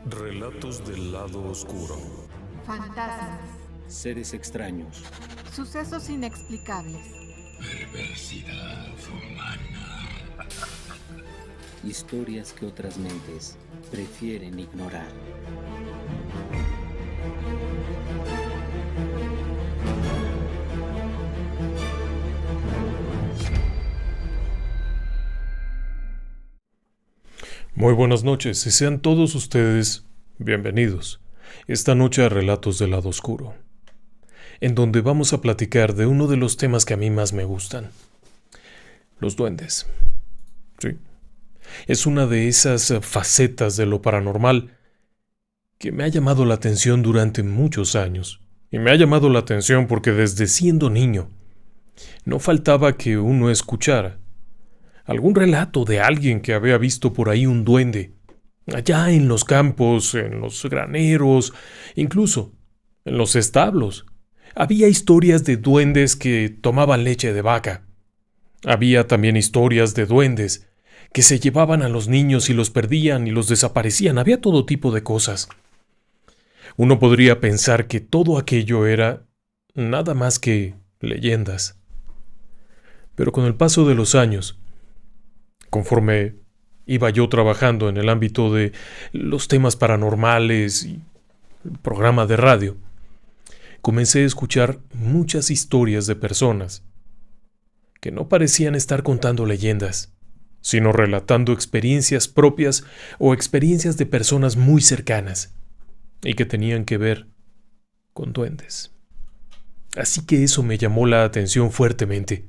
Relatos del lado oscuro. Fantasmas. Seres extraños. Sucesos inexplicables. Perversidad humana. Historias que otras mentes prefieren ignorar. Muy buenas noches y sean todos ustedes bienvenidos esta noche a Relatos del lado oscuro, en donde vamos a platicar de uno de los temas que a mí más me gustan: los duendes. Sí, es una de esas facetas de lo paranormal que me ha llamado la atención durante muchos años, y me ha llamado la atención porque desde siendo niño no faltaba que uno escuchara algún relato de alguien que había visto por ahí un duende, allá en los campos, en los graneros, incluso en los establos. Había historias de duendes que tomaban leche de vaca. Había también historias de duendes que se llevaban a los niños y los perdían y los desaparecían. Había todo tipo de cosas. Uno podría pensar que todo aquello era nada más que leyendas. Pero con el paso de los años, conforme iba yo trabajando en el ámbito de los temas paranormales y el programa de radio, comencé a escuchar muchas historias de personas que no parecían estar contando leyendas, sino relatando experiencias propias o experiencias de personas muy cercanas y que tenían que ver con duendes. Así que eso me llamó la atención fuertemente.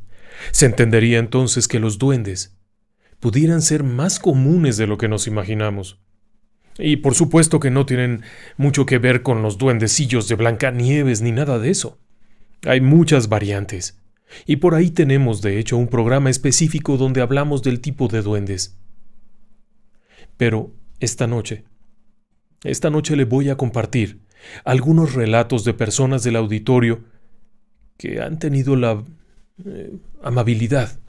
Se entendería entonces que los duendes pudieran ser más comunes de lo que nos imaginamos. Y por supuesto que no tienen mucho que ver con los duendecillos de Blancanieves ni nada de eso. Hay muchas variantes. Y por ahí tenemos, de hecho, un programa específico donde hablamos del tipo de duendes. Pero esta noche le voy a compartir algunos relatos de personas del auditorio que han tenido la amabilidad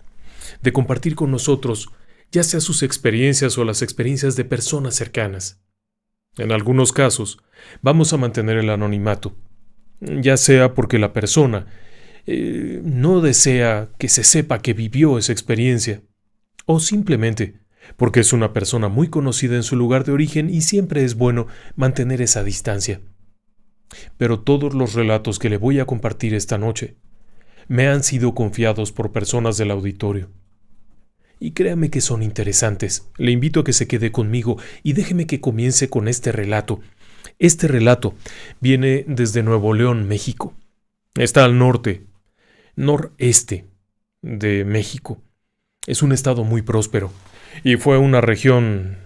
de compartir con nosotros ya sea sus experiencias o las experiencias de personas cercanas. En algunos casos, vamos a mantener el anonimato, ya sea porque la persona no desea que se sepa que vivió esa experiencia, o simplemente porque es una persona muy conocida en su lugar de origen y siempre es bueno mantener esa distancia. Pero todos los relatos que le voy a compartir esta noche me han sido confiados por personas del auditorio. Y créame que son interesantes. Le invito a que se quede conmigo y déjeme que comience con este relato. Este relato viene desde Nuevo León, México. Está al noreste de México. Es un estado muy próspero y fue una región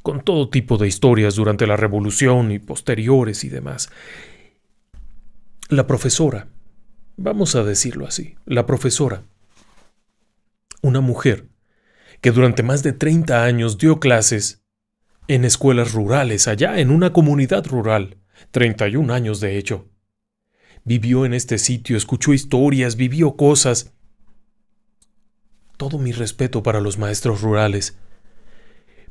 con todo tipo de historias durante la Revolución y posteriores y demás. La profesora, vamos a decirlo así, la profesora, una mujer que durante más de 30 años dio clases en escuelas rurales, allá en una comunidad rural, 31 años de hecho. Vivió en este sitio, escuchó historias, vivió cosas. Todo mi respeto para los maestros rurales.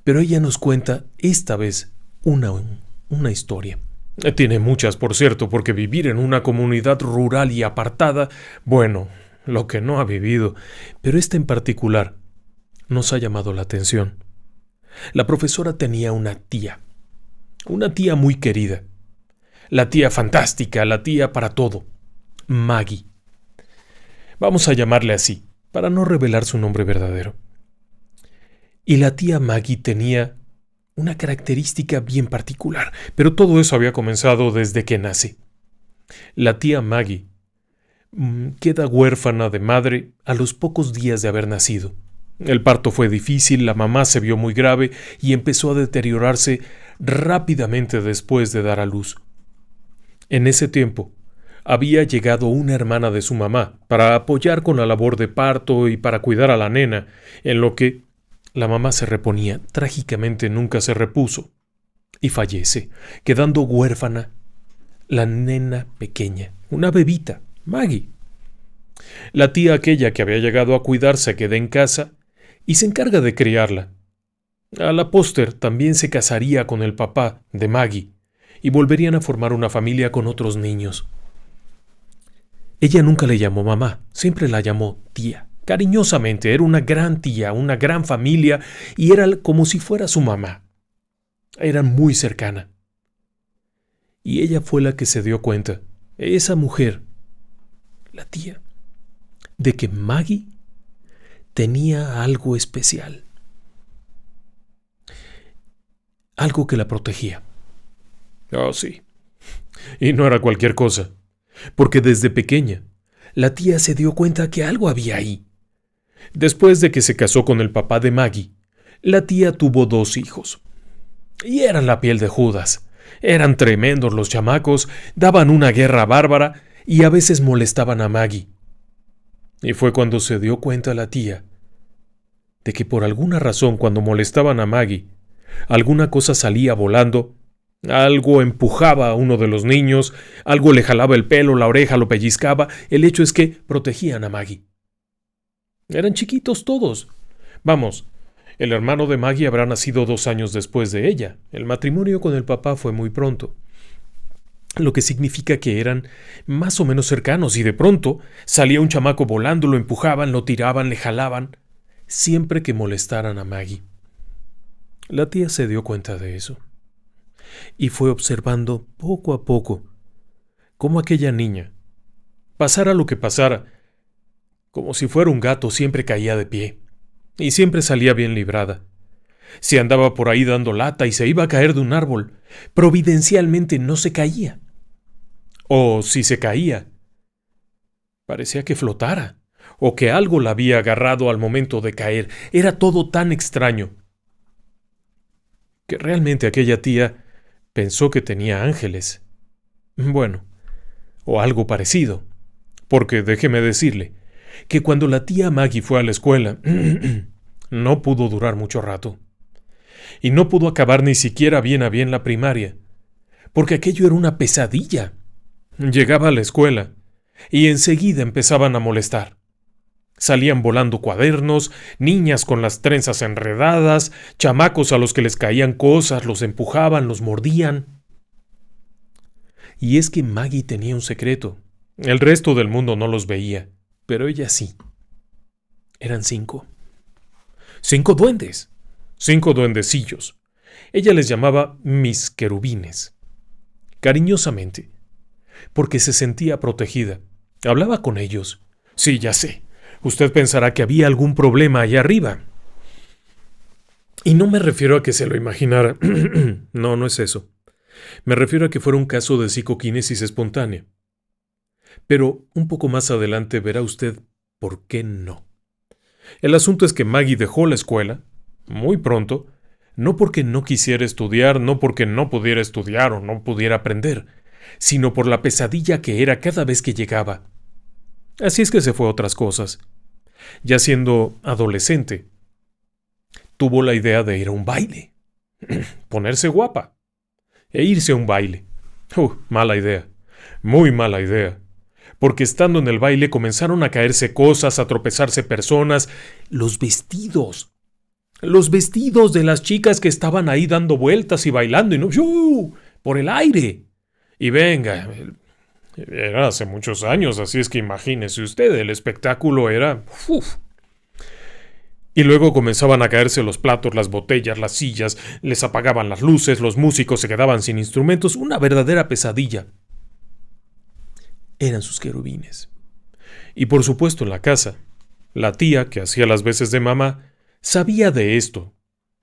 Pero ella nos cuenta, esta vez, una historia. Tiene muchas, por cierto, porque vivir en una comunidad rural y apartada, bueno, lo que no ha vivido, pero esta en particular nos ha llamado la atención. La profesora tenía una tía muy querida, la tía fantástica, la tía para todo, Maggie. Vamos a llamarle así, para no revelar su nombre verdadero. Y la tía Maggie tenía una característica bien particular, pero todo eso había comenzado desde que nace. La tía Maggie queda huérfana de madre a los pocos días de haber nacido. El parto fue difícil, la mamá se vio muy grave y empezó a deteriorarse rápidamente después de dar a luz. En ese tiempo, había llegado una hermana de su mamá para apoyar con la labor de parto y para cuidar a la nena, en lo que la mamá se reponía. Trágicamente nunca se repuso y fallece, quedando huérfana la nena pequeña, una bebita, Maggie. La tía aquella que había llegado a cuidar se queda en casa y se encarga de criarla. A la póster también se casaría con el papá de Maggie y volverían a formar una familia con otros niños. Ella nunca le llamó mamá, siempre la llamó tía. Cariñosamente, era una gran tía, una gran familia y era como si fuera su mamá. Eran muy cercana. Y ella fue la que se dio cuenta, esa mujer, la tía, de que Maggie tenía algo especial. Algo que la protegía. Oh, sí. Y no era cualquier cosa, porque desde pequeña la tía se dio cuenta que algo había ahí. Después de que se casó con el papá de Maggie, la tía tuvo 2 hijos. Y eran la piel de Judas. Eran tremendos los chamacos, daban una guerra bárbara y a veces molestaban a Maggie. Y fue cuando se dio cuenta la tía de que por alguna razón cuando molestaban a Maggie, alguna cosa salía volando, algo empujaba a uno de los niños, algo le jalaba el pelo, la oreja, lo pellizcaba. El hecho es que protegían a Maggie. Eran chiquitos todos. Vamos, el hermano de Maggie habrá nacido 2 años después de ella. El matrimonio con el papá fue muy pronto. Lo que significa que eran más o menos cercanos y de pronto salía un chamaco volando, lo empujaban, lo tiraban, le jalaban, siempre que molestaran a Maggie. La tía se dio cuenta de eso y fue observando poco a poco cómo aquella niña, pasara lo que pasara, como si fuera un gato, siempre caía de pie y siempre salía bien librada. Si andaba por ahí dando lata y se iba a caer de un árbol, providencialmente no se caía. O si se caía, parecía que flotara, o que algo la había agarrado al momento de caer. Era todo tan extraño que realmente aquella tía pensó que tenía ángeles. Bueno, o algo parecido, porque déjeme decirle que cuando la tía Maggie fue a la escuela, no pudo durar mucho rato. Y no pudo acabar ni siquiera bien a bien la primaria, porque aquello era una pesadilla. Llegaba a la escuela y enseguida empezaban a molestar. Salían volando cuadernos, niñas con las trenzas enredadas, chamacos a los que les caían cosas, los empujaban, los mordían. Y es que Maggie tenía un secreto. El resto del mundo no los veía, pero ella sí. Eran 5. 5 duendes. 5 duendecillos. Ella les llamaba mis querubines. Cariñosamente, porque se sentía protegida. Hablaba con ellos. Sí, ya sé. Usted pensará que había algún problema allá arriba. Y no me refiero a que se lo imaginara. No, no es eso. Me refiero a que fuera un caso de psicoquinesis espontánea. Pero un poco más adelante verá usted por qué no. El asunto es que Maggie dejó la escuela, muy pronto, no porque no quisiera estudiar, no porque no pudiera estudiar o no pudiera aprender, sino por la pesadilla que era cada vez que llegaba. Así es que se fue a otras cosas. Ya siendo adolescente, tuvo la idea de ir a un baile, ponerse guapa, e irse a un baile. Mala idea, muy mala idea. Porque estando en el baile comenzaron a caerse cosas, a tropezarse personas, los vestidos de las chicas que estaban ahí dando vueltas y bailando y no, por el aire. Y venga, era hace muchos años, así es que imagínese usted, el espectáculo era... Y luego comenzaban a caerse los platos, las botellas, las sillas, les apagaban las luces, los músicos se quedaban sin instrumentos, una verdadera pesadilla. Eran sus querubines. Y por supuesto en la casa, la tía, que hacía las veces de mamá, sabía de esto,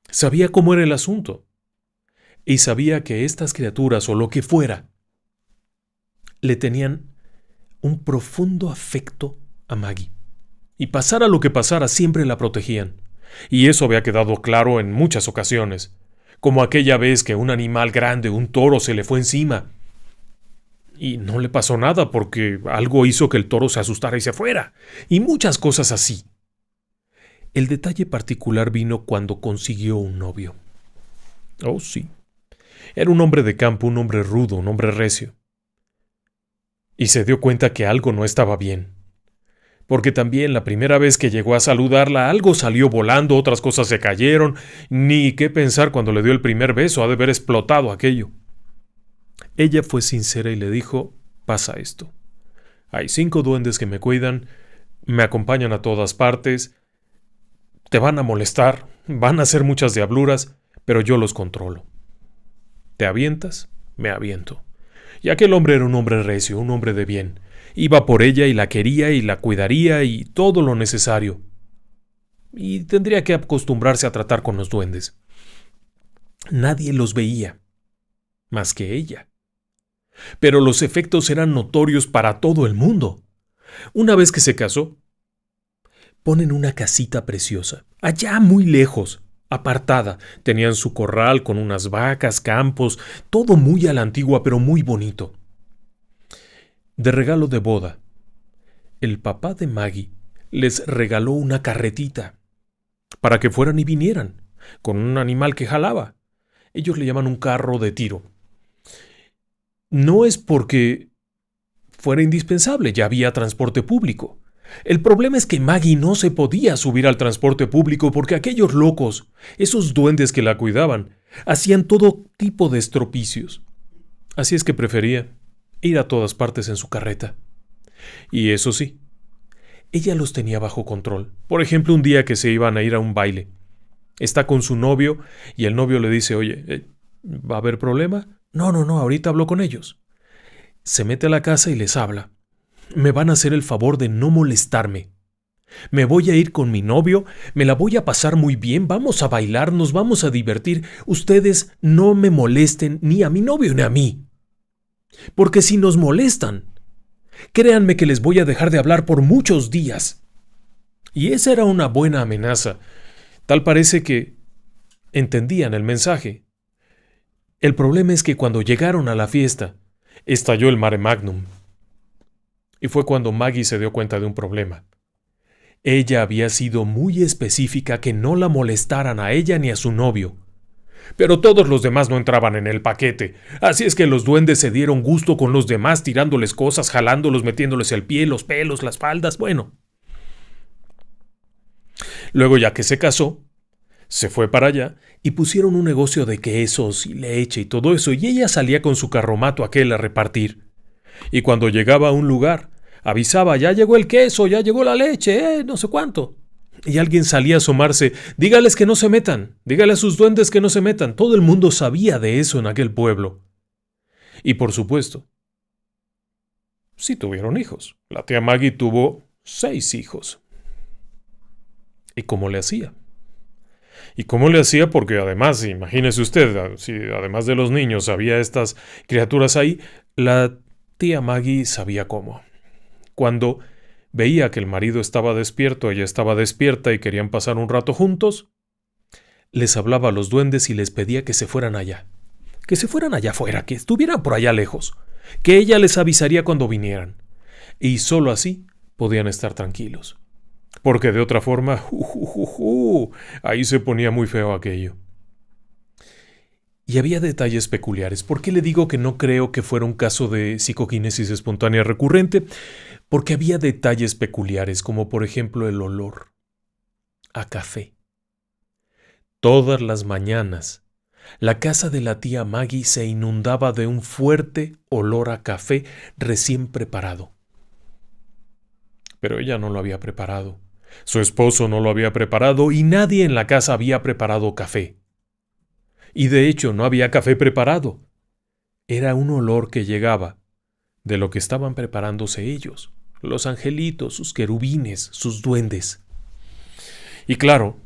sabía cómo era el asunto, y sabía que estas criaturas o lo que fuera, le tenían un profundo afecto a Maggie. Y pasara lo que pasara, siempre la protegían. Y eso había quedado claro en muchas ocasiones, como aquella vez que un animal grande, un toro, se le fue encima. Y no le pasó nada porque algo hizo que el toro se asustara y se fuera. Y muchas cosas así. El detalle particular vino cuando consiguió un novio. Oh, sí. Era un hombre de campo, un hombre rudo, un hombre recio. Y se dio cuenta que algo no estaba bien. porque también la primera vez que llegó a saludarla algo salió volando, otras cosas se cayeron, ni qué pensar cuando le dio el primer beso, ha de haber explotado aquello. Ella fue sincera y le dijo: pasa esto. Hay 5 duendes que me cuidan, me acompañan a todas partes, te van a molestar, van a hacer muchas diabluras, pero yo los controlo. ¿Te avientas? Me aviento. Y aquel hombre era un hombre recio, un hombre de bien. Iba por ella y la quería y la cuidaría y todo lo necesario. Y tendría que acostumbrarse a tratar con los duendes. Nadie los veía, más que ella. Pero los efectos eran notorios para todo el mundo. Una vez que se casó, ponen una casita preciosa, allá muy lejos, apartada. Tenían su corral con unas vacas, campos, todo muy a la antigua, pero muy bonito. De regalo de boda, el papá de Maggie les regaló una carretita para que fueran y vinieran, con un animal que jalaba. Ellos le llaman un carro de tiro. No es porque fuera indispensable, ya había transporte público. El problema es que Maggie no se podía subir al transporte público porque aquellos locos, esos duendes que la cuidaban, hacían todo tipo de estropicios. Así es que prefería ir a todas partes en su carreta. Y eso sí, ella los tenía bajo control. Por ejemplo, un día que se iban a ir a un baile. Está con su novio y el novio le dice: oye, ¿va a haber problema? No, ahorita hablo con ellos. Se mete a la casa y les habla. Me van a hacer el favor de no molestarme. Me voy a ir con mi novio, me la voy a pasar muy bien, vamos a bailar, nos vamos a divertir. Ustedes no me molesten ni a mi novio ni a mí. Porque si nos molestan, créanme que les voy a dejar de hablar por muchos días. Y esa era una buena amenaza. Tal parece que entendían el mensaje. El problema es que cuando llegaron a la fiesta, estalló el mare magnum. Y fue cuando Maggie se dio cuenta de un problema. Ella había sido muy específica que no la molestaran a ella ni a su novio. Pero todos los demás no entraban en el paquete. Así es que los duendes se dieron gusto con los demás, tirándoles cosas, jalándolos, metiéndoles el pie, los pelos, las faldas, bueno. Luego, ya que se casó, se fue para allá y pusieron un negocio de quesos y leche y todo eso, y ella salía con su carromato aquel a repartir. Y cuando llegaba a un lugar, avisaba: ya llegó el queso, ya llegó la leche, no sé cuánto. Y alguien salía a asomarse: dígales que no se metan, dígale a sus duendes que no se metan. Todo el mundo sabía de eso en aquel pueblo. Y por supuesto, sí tuvieron hijos. La tía Maggie tuvo 6 hijos. ¿Y cómo le hacía? ¿Y cómo le hacía? Porque además, imagínese usted, si además de los niños había estas criaturas ahí, la tía Maggie sabía cómo. Cuando veía que el marido estaba despierto, ella estaba despierta y querían pasar un rato juntos, les hablaba a los duendes y les pedía que se fueran allá. Que se fueran allá afuera, que estuvieran por allá lejos. Que ella les avisaría cuando vinieran. Y solo así podían estar tranquilos. Porque de otra forma, ahí se ponía muy feo aquello. Y había detalles peculiares. ¿Por qué le digo que no creo que fuera un caso de psicoquinesis espontánea recurrente? Porque había detalles peculiares, como por ejemplo el olor a café. Todas las mañanas, la casa de la tía Maggie se inundaba de un fuerte olor a café recién preparado. Pero ella no lo había preparado. Su esposo no lo había preparado y nadie en la casa había preparado café. Y de hecho no había café preparado. Era un olor que llegaba de lo que estaban preparándose ellos, los angelitos, sus querubines, sus duendes. Y claro,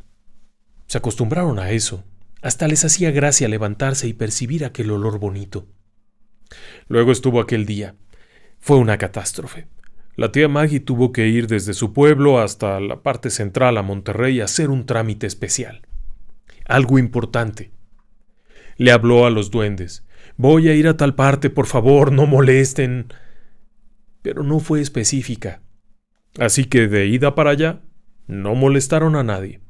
se acostumbraron a eso. Hasta les hacía gracia levantarse y percibir aquel olor bonito. Luego estuvo aquel día. Fue una catástrofe. La tía Maggie tuvo que ir desde su pueblo hasta la parte central a Monterrey a hacer un trámite especial. Algo importante. Le habló a los duendes. Voy a ir a tal parte, por favor, no molesten. Pero no fue específica. Así que de ida para allá, no molestaron a nadie.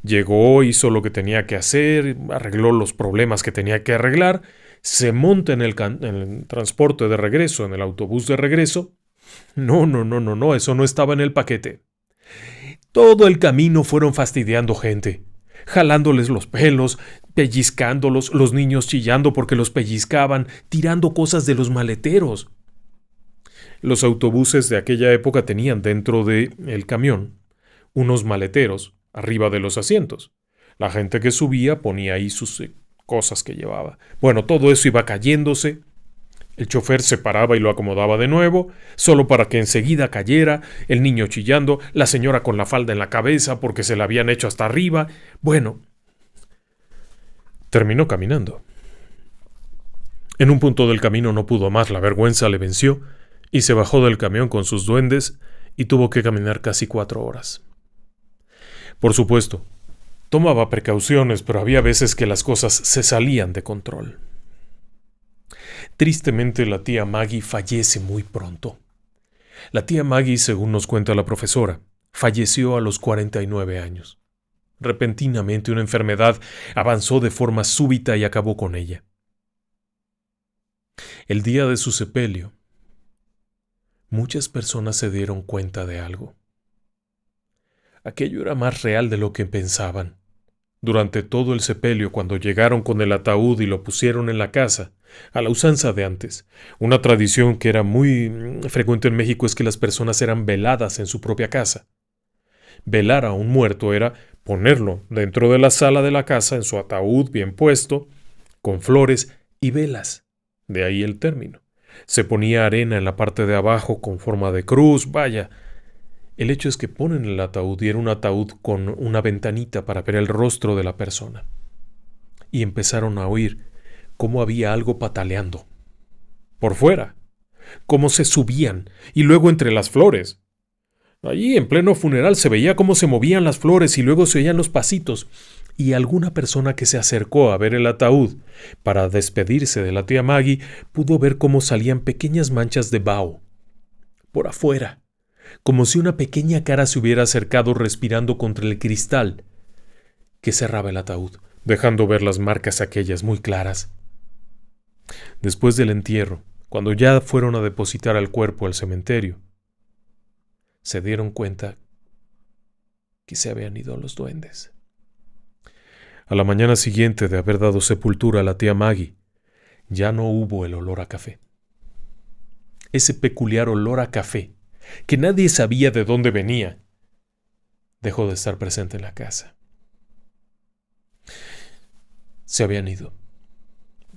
Llegó, hizo lo que tenía que hacer, arregló los problemas que tenía que arreglar, se monta en el transporte de regreso, en el autobús de regreso, No, no, no, no, no, eso no estaba en el paquete. Todo el camino fueron fastidiando gente, jalándoles los pelos, pellizcándolos, los niños chillando porque los pellizcaban, tirando cosas de los maleteros. Los autobuses de aquella época tenían dentro del camión unos maleteros arriba de los asientos. La gente que subía ponía ahí sus cosas que llevaba. Bueno, todo eso iba cayéndose. El chofer se paraba y lo acomodaba de nuevo, solo para que enseguida cayera, el niño chillando, la señora con la falda en la cabeza porque se la habían hecho hasta arriba. Bueno, terminó caminando. En un punto del camino no pudo más, la vergüenza le venció, y se bajó del camión con sus duendes y tuvo que caminar casi 4 horas. Por supuesto, tomaba precauciones, pero había veces que las cosas se salían de control. Tristemente, la tía Maggie fallece muy pronto. La tía Maggie, según nos cuenta la profesora, falleció a los 49 años. Repentinamente una enfermedad avanzó de forma súbita y acabó con ella. El día de su sepelio, muchas personas se dieron cuenta de algo. Aquello era más real de lo que pensaban. Durante todo el sepelio, cuando llegaron con el ataúd y lo pusieron en la casa, a la usanza de antes, una tradición que era muy frecuente en México es que las personas eran veladas en su propia casa. Velar a un muerto era ponerlo dentro de la sala de la casa en su ataúd bien puesto, con flores y velas. De ahí el término. Se ponía arena en la parte de abajo con forma de cruz, vaya. El hecho es que ponen el ataúd y era un ataúd con una ventanita para ver el rostro de la persona. Y empezaron a oír cómo había algo pataleando. Por fuera. Cómo se subían y luego entre las flores. Allí en pleno funeral se veía cómo se movían las flores y luego se oían los pasitos. Y alguna persona que se acercó a ver el ataúd para despedirse de la tía Maggie pudo ver cómo salían pequeñas manchas de vaho por afuera, como si una pequeña cara se hubiera acercado respirando contra el cristal que cerraba el ataúd, dejando ver las marcas aquellas muy claras. Después del entierro, cuando ya fueron a depositar al cuerpo al cementerio, se dieron cuenta que se habían ido los duendes. A la mañana siguiente de haber dado sepultura a la tía Maggie, ya no hubo el olor a café. Ese peculiar olor a café, que nadie sabía de dónde venía, dejó de estar presente en la casa. Se habían ido.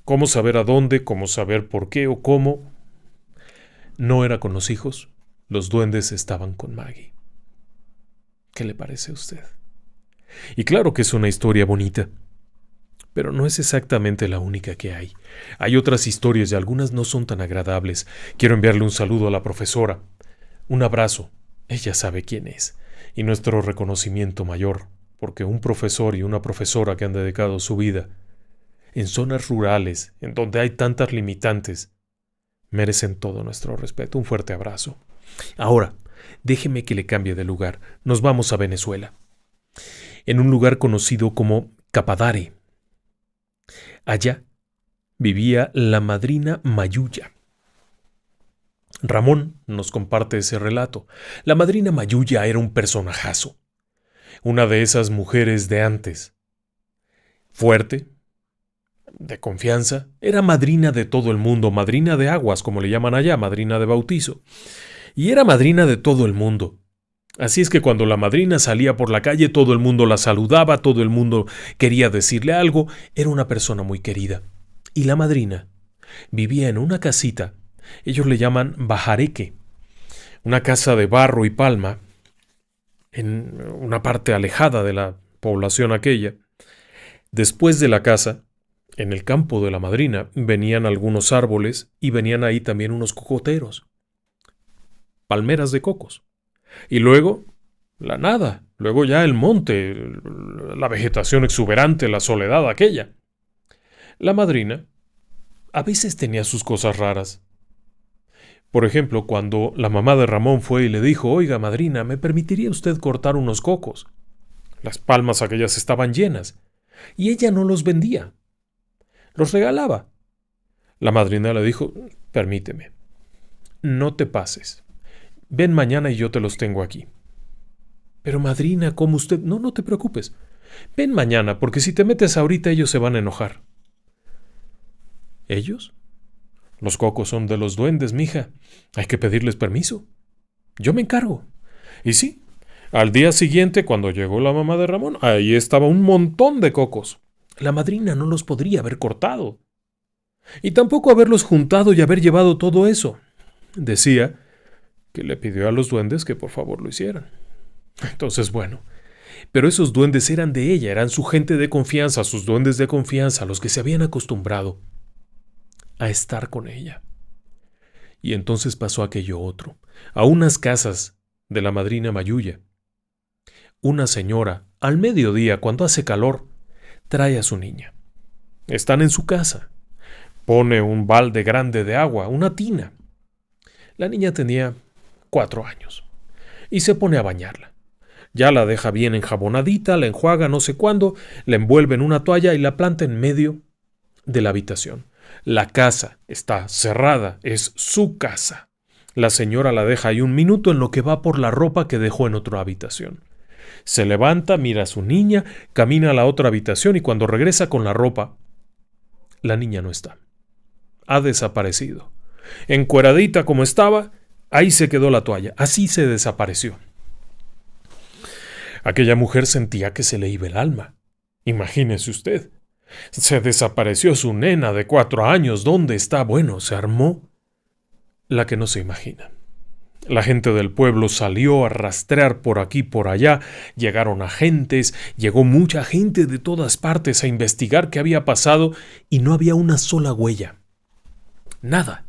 ¿Cómo saber a dónde? ¿Cómo saber por qué o cómo? No era con los hijos. Los duendes estaban con Maggie. ¿Qué le parece a usted? Y claro que es una historia bonita, pero no es exactamente la única que hay. Hay otras historias y algunas no son tan agradables. Quiero enviarle un saludo a la profesora. Un abrazo. Ella sabe quién es. Y nuestro reconocimiento mayor, porque un profesor y una profesora que han dedicado su vida en zonas rurales, en donde hay tantas limitantes, merecen todo nuestro respeto. Un fuerte abrazo. Ahora, déjeme que le cambie de lugar. Nos vamos a Venezuela. En un lugar conocido como Capadare. Allá vivía la madrina Mayuya. Ramón nos comparte ese relato. La madrina Mayuya era un personajazo. Una de esas mujeres de antes. Fuerte, de confianza, era madrina de todo el mundo, madrina de aguas, como le llaman allá, madrina de bautizo. Y era madrina de todo el mundo. Así es que cuando la madrina salía por la calle, todo el mundo la saludaba, todo el mundo quería decirle algo. Era una persona muy querida. Y la madrina vivía en una casita, ellos le llaman bajareque, una casa de barro y palma, en una parte alejada de la población aquella. Después de la casa, en el campo de la madrina, venían algunos árboles y venían ahí también unos cocoteros, palmeras de cocos. Y luego, la nada, luego ya el monte, la vegetación exuberante, la soledad aquella. La madrina a veces tenía sus cosas raras. Por ejemplo, cuando la mamá de Ramón fue y le dijo: «Oiga, madrina, ¿me permitiría usted cortar unos cocos?». Las palmas aquellas estaban llenas, y ella no los vendía. Los regalaba. La madrina le dijo: «Permíteme, no te pases. Ven mañana y yo te los tengo aquí. Pero madrina, ¿cómo usted? No, no te preocupes. Ven mañana, porque si te metes ahorita ellos se van a enojar. ¿Ellos? Los cocos son de los duendes, mija. Hay que pedirles permiso. Yo me encargo. Y sí, al día siguiente, cuando llegó la mamá de Ramón, ahí estaba un montón de cocos. La madrina no los podría haber cortado. Y tampoco haberlos juntado y haber llevado todo eso. Decía que le pidió a los duendes que por favor lo hicieran. Entonces, bueno, pero esos duendes eran de ella, eran su gente de confianza, sus duendes de confianza, los que se habían acostumbrado a estar con ella. Y entonces pasó aquello otro, a unas casas de la madrina Mayuya. Una señora, al mediodía, cuando hace calor, trae a su niña. Están en su casa. Pone un balde grande de agua, una tina. La niña tenía 4 años y se pone a bañarla. Ya la deja bien enjabonadita, la enjuaga no sé cuándo, la envuelve en una toalla y la planta en medio de la habitación. La casa está cerrada, es su casa. La señora la deja ahí un minuto en lo que va por la ropa que dejó en otra habitación. Se levanta, mira a su niña, camina a la otra habitación y cuando regresa con la ropa, la niña no está. Ha desaparecido. Encueradita como estaba, ahí se quedó la toalla, así se desapareció. Aquella mujer sentía que se le iba el alma. Imagínese usted. Se desapareció su nena de 4 años. ¿Dónde está? Bueno, se armó la que no se imagina. La gente del pueblo salió a rastrear por aquí por allá. Llegaron agentes, llegó mucha gente de todas partes a investigar qué había pasado y no había una sola huella. Nada.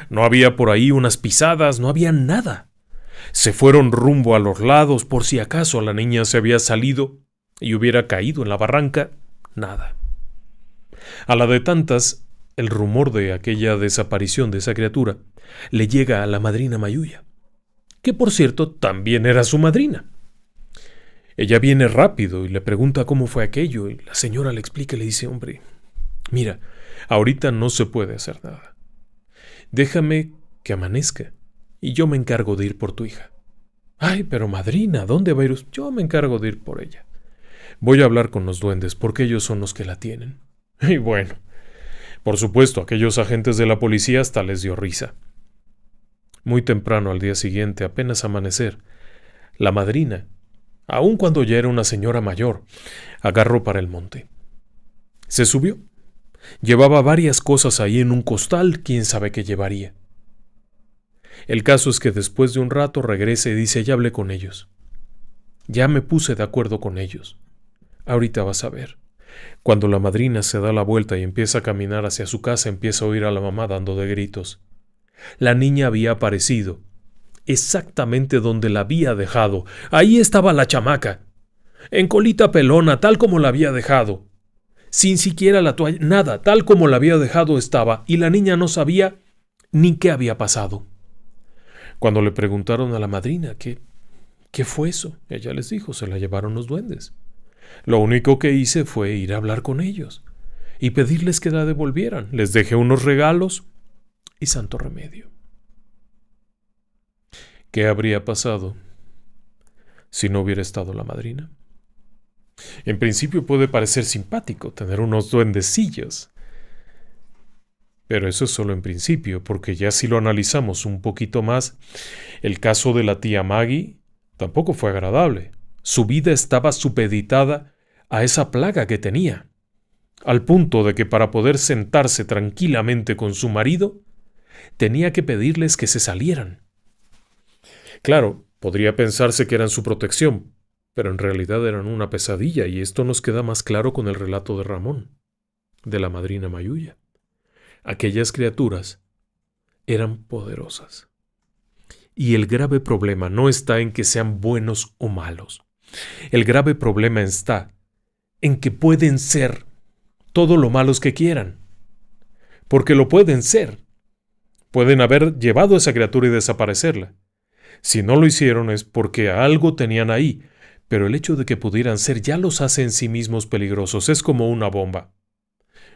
No había por ahí unas pisadas, no había nada. Se fueron rumbo a los lados por si acaso la niña se había salido y hubiera caído en la barranca. Nada. A la de tantas, el rumor de aquella desaparición de esa criatura le llega a la madrina Mayuya, que por cierto también era su madrina. Ella viene rápido y le pregunta cómo fue aquello y la señora le explica y le dice, hombre, mira, ahorita no se puede hacer nada. Déjame que amanezca y yo me encargo de ir por tu hija. Ay, pero madrina, ¿dónde va a ir usted? Yo me encargo de ir por ella. Voy a hablar con los duendes porque ellos son los que la tienen. Y bueno, por supuesto, aquellos agentes de la policía hasta les dio risa. Muy temprano al día siguiente, apenas amanecer, la madrina, aun cuando ya era una señora mayor, agarró para el monte. Se subió. Llevaba varias cosas ahí en un costal, quién sabe qué llevaría. El caso es que después de un rato regresa y dice, ya hablé con ellos. Ya me puse de acuerdo con ellos. Ahorita vas a ver. Cuando la madrina se da la vuelta y empieza a caminar hacia su casa, empieza a oír a la mamá dando de gritos. La niña había aparecido exactamente donde la había dejado. Ahí estaba la chamaca, en colita pelona, tal como la había dejado. Sin siquiera la toalla, nada, tal como la había dejado estaba, y la niña no sabía ni qué había pasado. Cuando le preguntaron a la madrina ¿qué fue eso? Ella les dijo, se la llevaron los duendes. Lo único que hice fue ir a hablar con ellos y pedirles que la devolvieran. Les dejé unos regalos y santo remedio. ¿Qué habría pasado si no hubiera estado la madrina? En principio puede parecer simpático tener unos duendecillos, pero eso es solo en principio, porque ya si lo analizamos un poquito más, el caso de la tía Maggie tampoco fue agradable. Su vida estaba supeditada a esa plaga que tenía, al punto de que para poder sentarse tranquilamente con su marido, tenía que pedirles que se salieran. Claro, podría pensarse que eran su protección, pero en realidad eran una pesadilla, y esto nos queda más claro con el relato de Ramón, de la madrina Mayuya. Aquellas criaturas eran poderosas. Y el grave problema no está en que sean buenos o malos. El grave problema está en que pueden ser todo lo malos que quieran. Porque lo pueden ser. Pueden haber llevado a esa criatura y desaparecerla. Si no lo hicieron es porque algo tenían ahí, pero el hecho de que pudieran ser ya los hace en sí mismos peligrosos. Es como una bomba.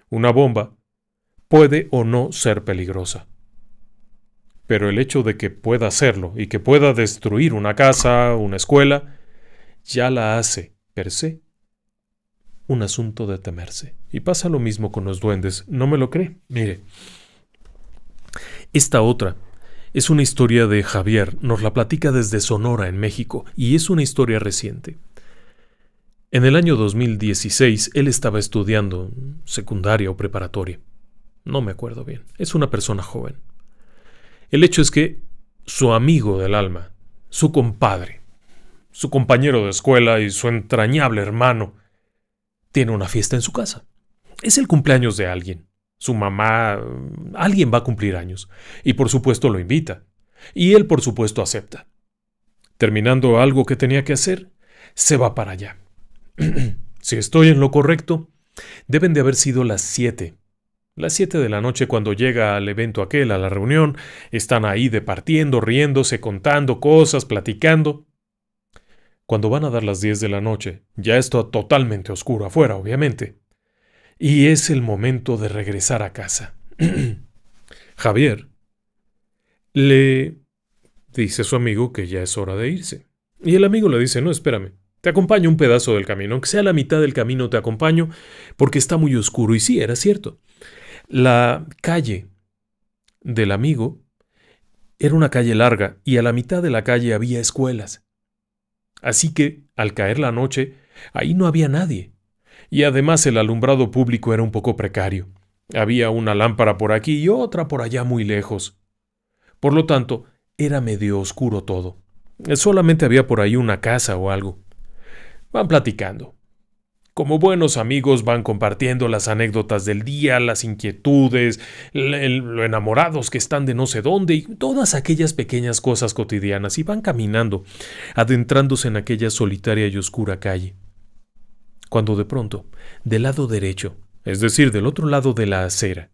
Una bomba puede o no ser peligrosa, pero el hecho de que pueda hacerlo y que pueda destruir una casa, una escuela, ya la hace, per se, un asunto de temerse. Y pasa lo mismo con los duendes. ¿No me lo cree? Mire, esta otra es una historia de Javier, nos la platica desde Sonora, en México, y es una historia reciente. En el año 2016, él estaba estudiando secundaria o preparatoria. No me acuerdo bien. Es una persona joven. El hecho es que su amigo del alma, su compadre, su compañero de escuela y su entrañable hermano, tiene una fiesta en su casa. Es el cumpleaños de alguien. Su mamá, alguien va a cumplir años. Y por supuesto lo invita. Y él por supuesto acepta. Terminando algo que tenía que hacer, se va para allá. Si estoy en lo correcto, deben de haber sido las 7. Las 7 de la noche cuando llega al evento aquel, a la reunión, están ahí departiendo, riéndose, contando cosas, platicando. Cuando van a dar las 10 de la noche, ya está totalmente oscuro afuera, obviamente. Y es el momento de regresar a casa. Javier le dice a su amigo que ya es hora de irse. Y el amigo le dice, no, espérame, te acompaño un pedazo del camino, aunque sea la mitad del camino te acompaño, porque está muy oscuro. Y sí, era cierto. La calle del amigo era una calle larga y a la mitad de la calle había escuelas. Así que, al caer la noche, ahí no había nadie. Y además el alumbrado público era un poco precario. Había una lámpara por aquí y otra por allá muy lejos. Por lo tanto, era medio oscuro todo. Solamente había por ahí una casa o algo. Van platicando. Como buenos amigos van compartiendo las anécdotas del día, las inquietudes, lo enamorados que están de no sé dónde y todas aquellas pequeñas cosas cotidianas y van caminando, adentrándose en aquella solitaria y oscura calle. Cuando de pronto, del lado derecho, es decir, del otro lado de la acera,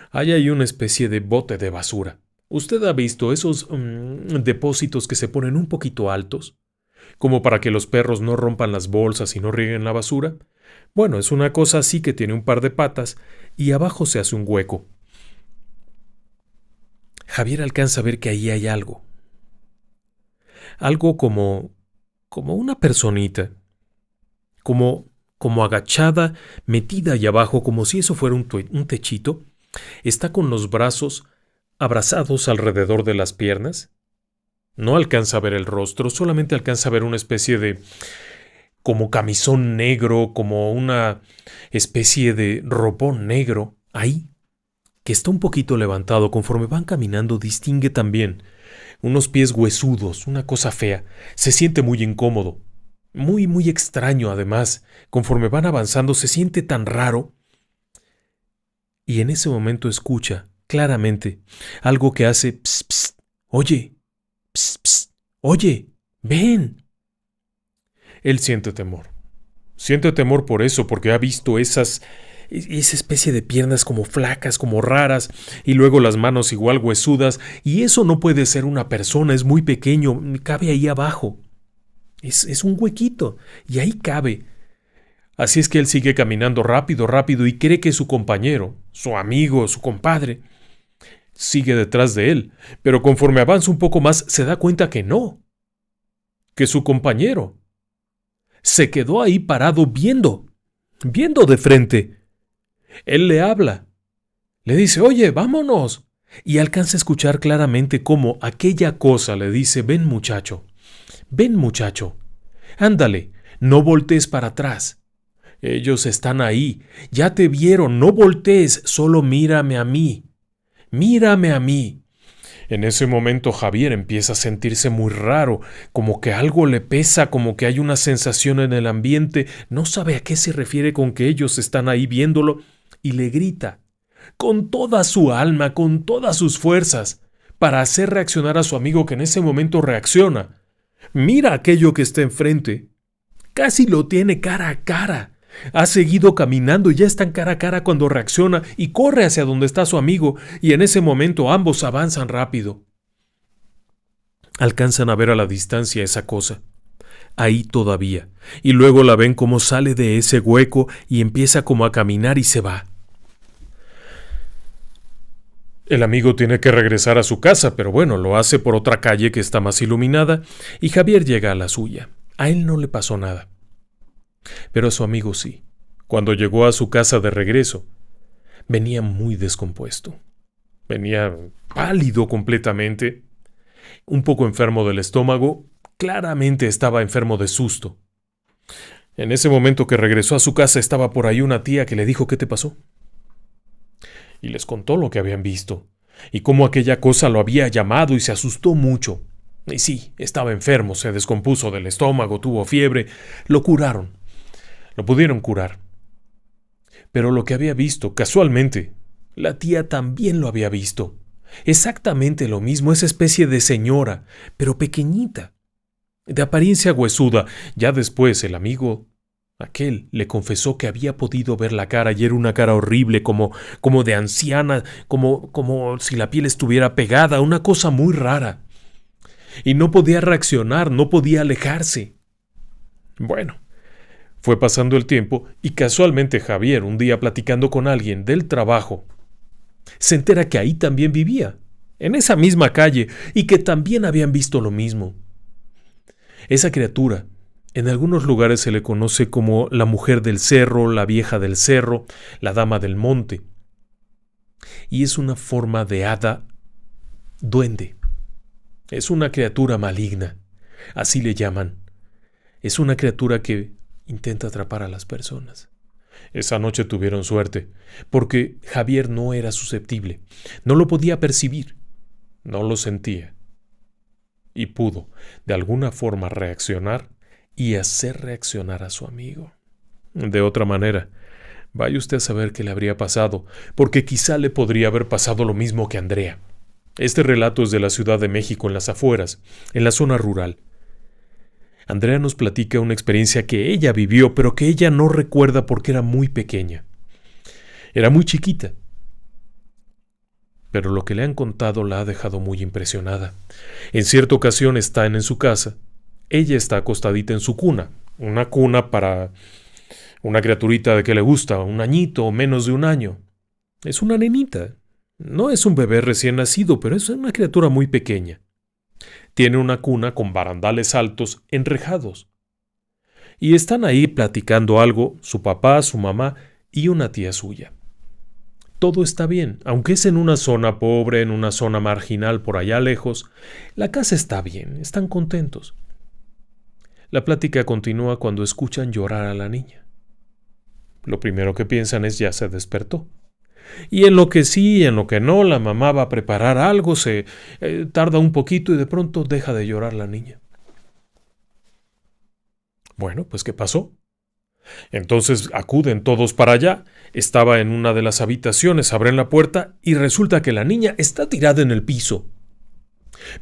hay ahí una especie de bote de basura. ¿Usted ha visto esos depósitos que se ponen un poquito altos? Como para que los perros no rompan las bolsas y no rieguen la basura. Bueno, es una cosa así que tiene un par de patas y abajo se hace un hueco. Javier alcanza a ver que ahí hay algo. Algo como una personita. Como agachada, metida ahí abajo, como si eso fuera un techito. Está con los brazos abrazados alrededor de las piernas. No alcanza a ver el rostro, solamente alcanza a ver una especie de como camisón negro, como una especie de ropón negro, ahí, que está un poquito levantado. Conforme van caminando, distingue también unos pies huesudos, una cosa fea. Se siente muy incómodo, muy, muy extraño además. Conforme van avanzando, se siente tan raro. Y en ese momento escucha claramente algo que hace pss, pss, oye. Psst, psst, oye, ven. Él siente temor. Siente temor por eso, porque ha visto esa especie de piernas como flacas, como raras, y luego las manos igual huesudas, y eso no puede ser una persona, es muy pequeño, cabe ahí abajo. Es un huequito, y ahí cabe. Así es que él sigue caminando rápido, rápido, y cree que su compañero, su amigo, su compadre, sigue detrás de él, pero conforme avanza un poco más se da cuenta que no, que su compañero se quedó ahí parado viendo de frente. Él le habla, le dice, oye, vámonos, y alcanza a escuchar claramente cómo aquella cosa le dice, ven muchacho, ándale, no voltees para atrás. Ellos están ahí, ya te vieron, no voltees, solo mírame a mí. Mírame a mí. En ese momento Javier empieza a sentirse muy raro, como que algo le pesa, como que hay una sensación en el ambiente, no sabe a qué se refiere con que ellos están ahí viéndolo, y le grita, con toda su alma, con todas sus fuerzas, para hacer reaccionar a su amigo que en ese momento reacciona. Mira aquello que está enfrente. Casi lo tiene cara a cara. Ha seguido caminando y ya están cara a cara cuando reacciona y corre hacia donde está su amigo, y en ese momento ambos avanzan rápido. Alcanzan a ver a la distancia esa cosa, ahí todavía, y luego la ven como sale de ese hueco y empieza como a caminar y se va. El amigo tiene que regresar a su casa, pero bueno, lo hace por otra calle que está más iluminada y Javier llega a la suya. A él no le pasó nada. Pero a su amigo sí. Cuando llegó a su casa de regreso, venía muy descompuesto. Venía pálido completamente, un poco enfermo del estómago, claramente estaba enfermo de susto. En ese momento que regresó a su casa estaba por ahí una tía que le dijo: ¿qué te pasó? Y les contó lo que habían visto, y cómo aquella cosa lo había llamado y se asustó mucho. Y sí, estaba enfermo, se descompuso del estómago, tuvo fiebre, lo curaron, lo pudieron curar. Pero lo que había visto, casualmente, la tía también lo había visto. Exactamente lo mismo, esa especie de señora, pero pequeñita, de apariencia huesuda. Ya después el amigo aquel le confesó que había podido ver la cara y era una cara horrible, como de anciana, como si la piel estuviera pegada, una cosa muy rara. Y no podía reaccionar, no podía alejarse. Bueno, fue pasando el tiempo y casualmente Javier, un día platicando con alguien del trabajo, se entera que ahí también vivía, en esa misma calle, y que también habían visto lo mismo. Esa criatura, en algunos lugares se le conoce como la mujer del cerro, la vieja del cerro, la dama del monte. Y es una forma de hada duende. Es una criatura maligna, así le llaman. Es una criatura que intenta atrapar a las personas. Esa noche tuvieron suerte, porque Javier no era susceptible, no lo podía percibir, no lo sentía. Y pudo, de alguna forma, reaccionar y hacer reaccionar a su amigo. De otra manera, vaya usted a saber qué le habría pasado, porque quizá le podría haber pasado lo mismo que a Andrea. Este relato es de la Ciudad de México, en las afueras, en la zona rural. Andrea nos platica una experiencia que ella vivió, pero que ella no recuerda porque era muy pequeña. Era muy chiquita. Pero lo que le han contado la ha dejado muy impresionada. En cierta ocasión están en su casa. Ella está acostadita en su cuna, una cuna para una criaturita de que le gusta, un añito o menos de un año. Es una nenita. No es un bebé recién nacido, pero es una criatura muy pequeña. Tiene una cuna con barandales altos enrejados. Y están ahí platicando algo, su papá, su mamá y una tía suya. Todo está bien, aunque es en una zona pobre, en una zona marginal por allá lejos, la casa está bien, están contentos. La plática continúa cuando escuchan llorar a la niña. Lo primero que piensan es: ya se despertó. Y en lo que sí y en lo que no, la mamá va a preparar algo, se tarda un poquito y de pronto deja de llorar la niña. Bueno, pues ¿qué pasó? Entonces acuden todos para allá. Estaba en una de las habitaciones, abren la puerta y resulta que la niña está tirada en el piso.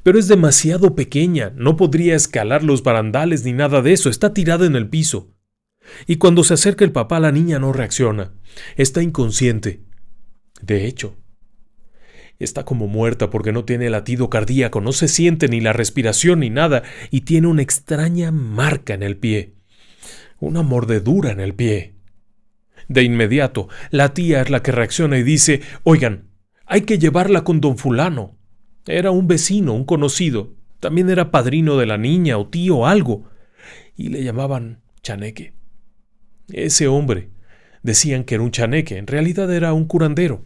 Pero es demasiado pequeña, no podría escalar los barandales ni nada de eso, está tirada en el piso. Y cuando se acerca el papá, la niña no reacciona, está inconsciente. De hecho, está como muerta porque no tiene latido cardíaco, no se siente ni la respiración ni nada, y tiene una extraña marca en el pie, una mordedura en el pie. De inmediato, la tía es la que reacciona y dice: oigan, hay que llevarla con don fulano. Era un vecino, un conocido, también era padrino de la niña o tío o algo, y le llamaban chaneque. Ese hombre, decían que era un chaneque, en realidad era un curandero.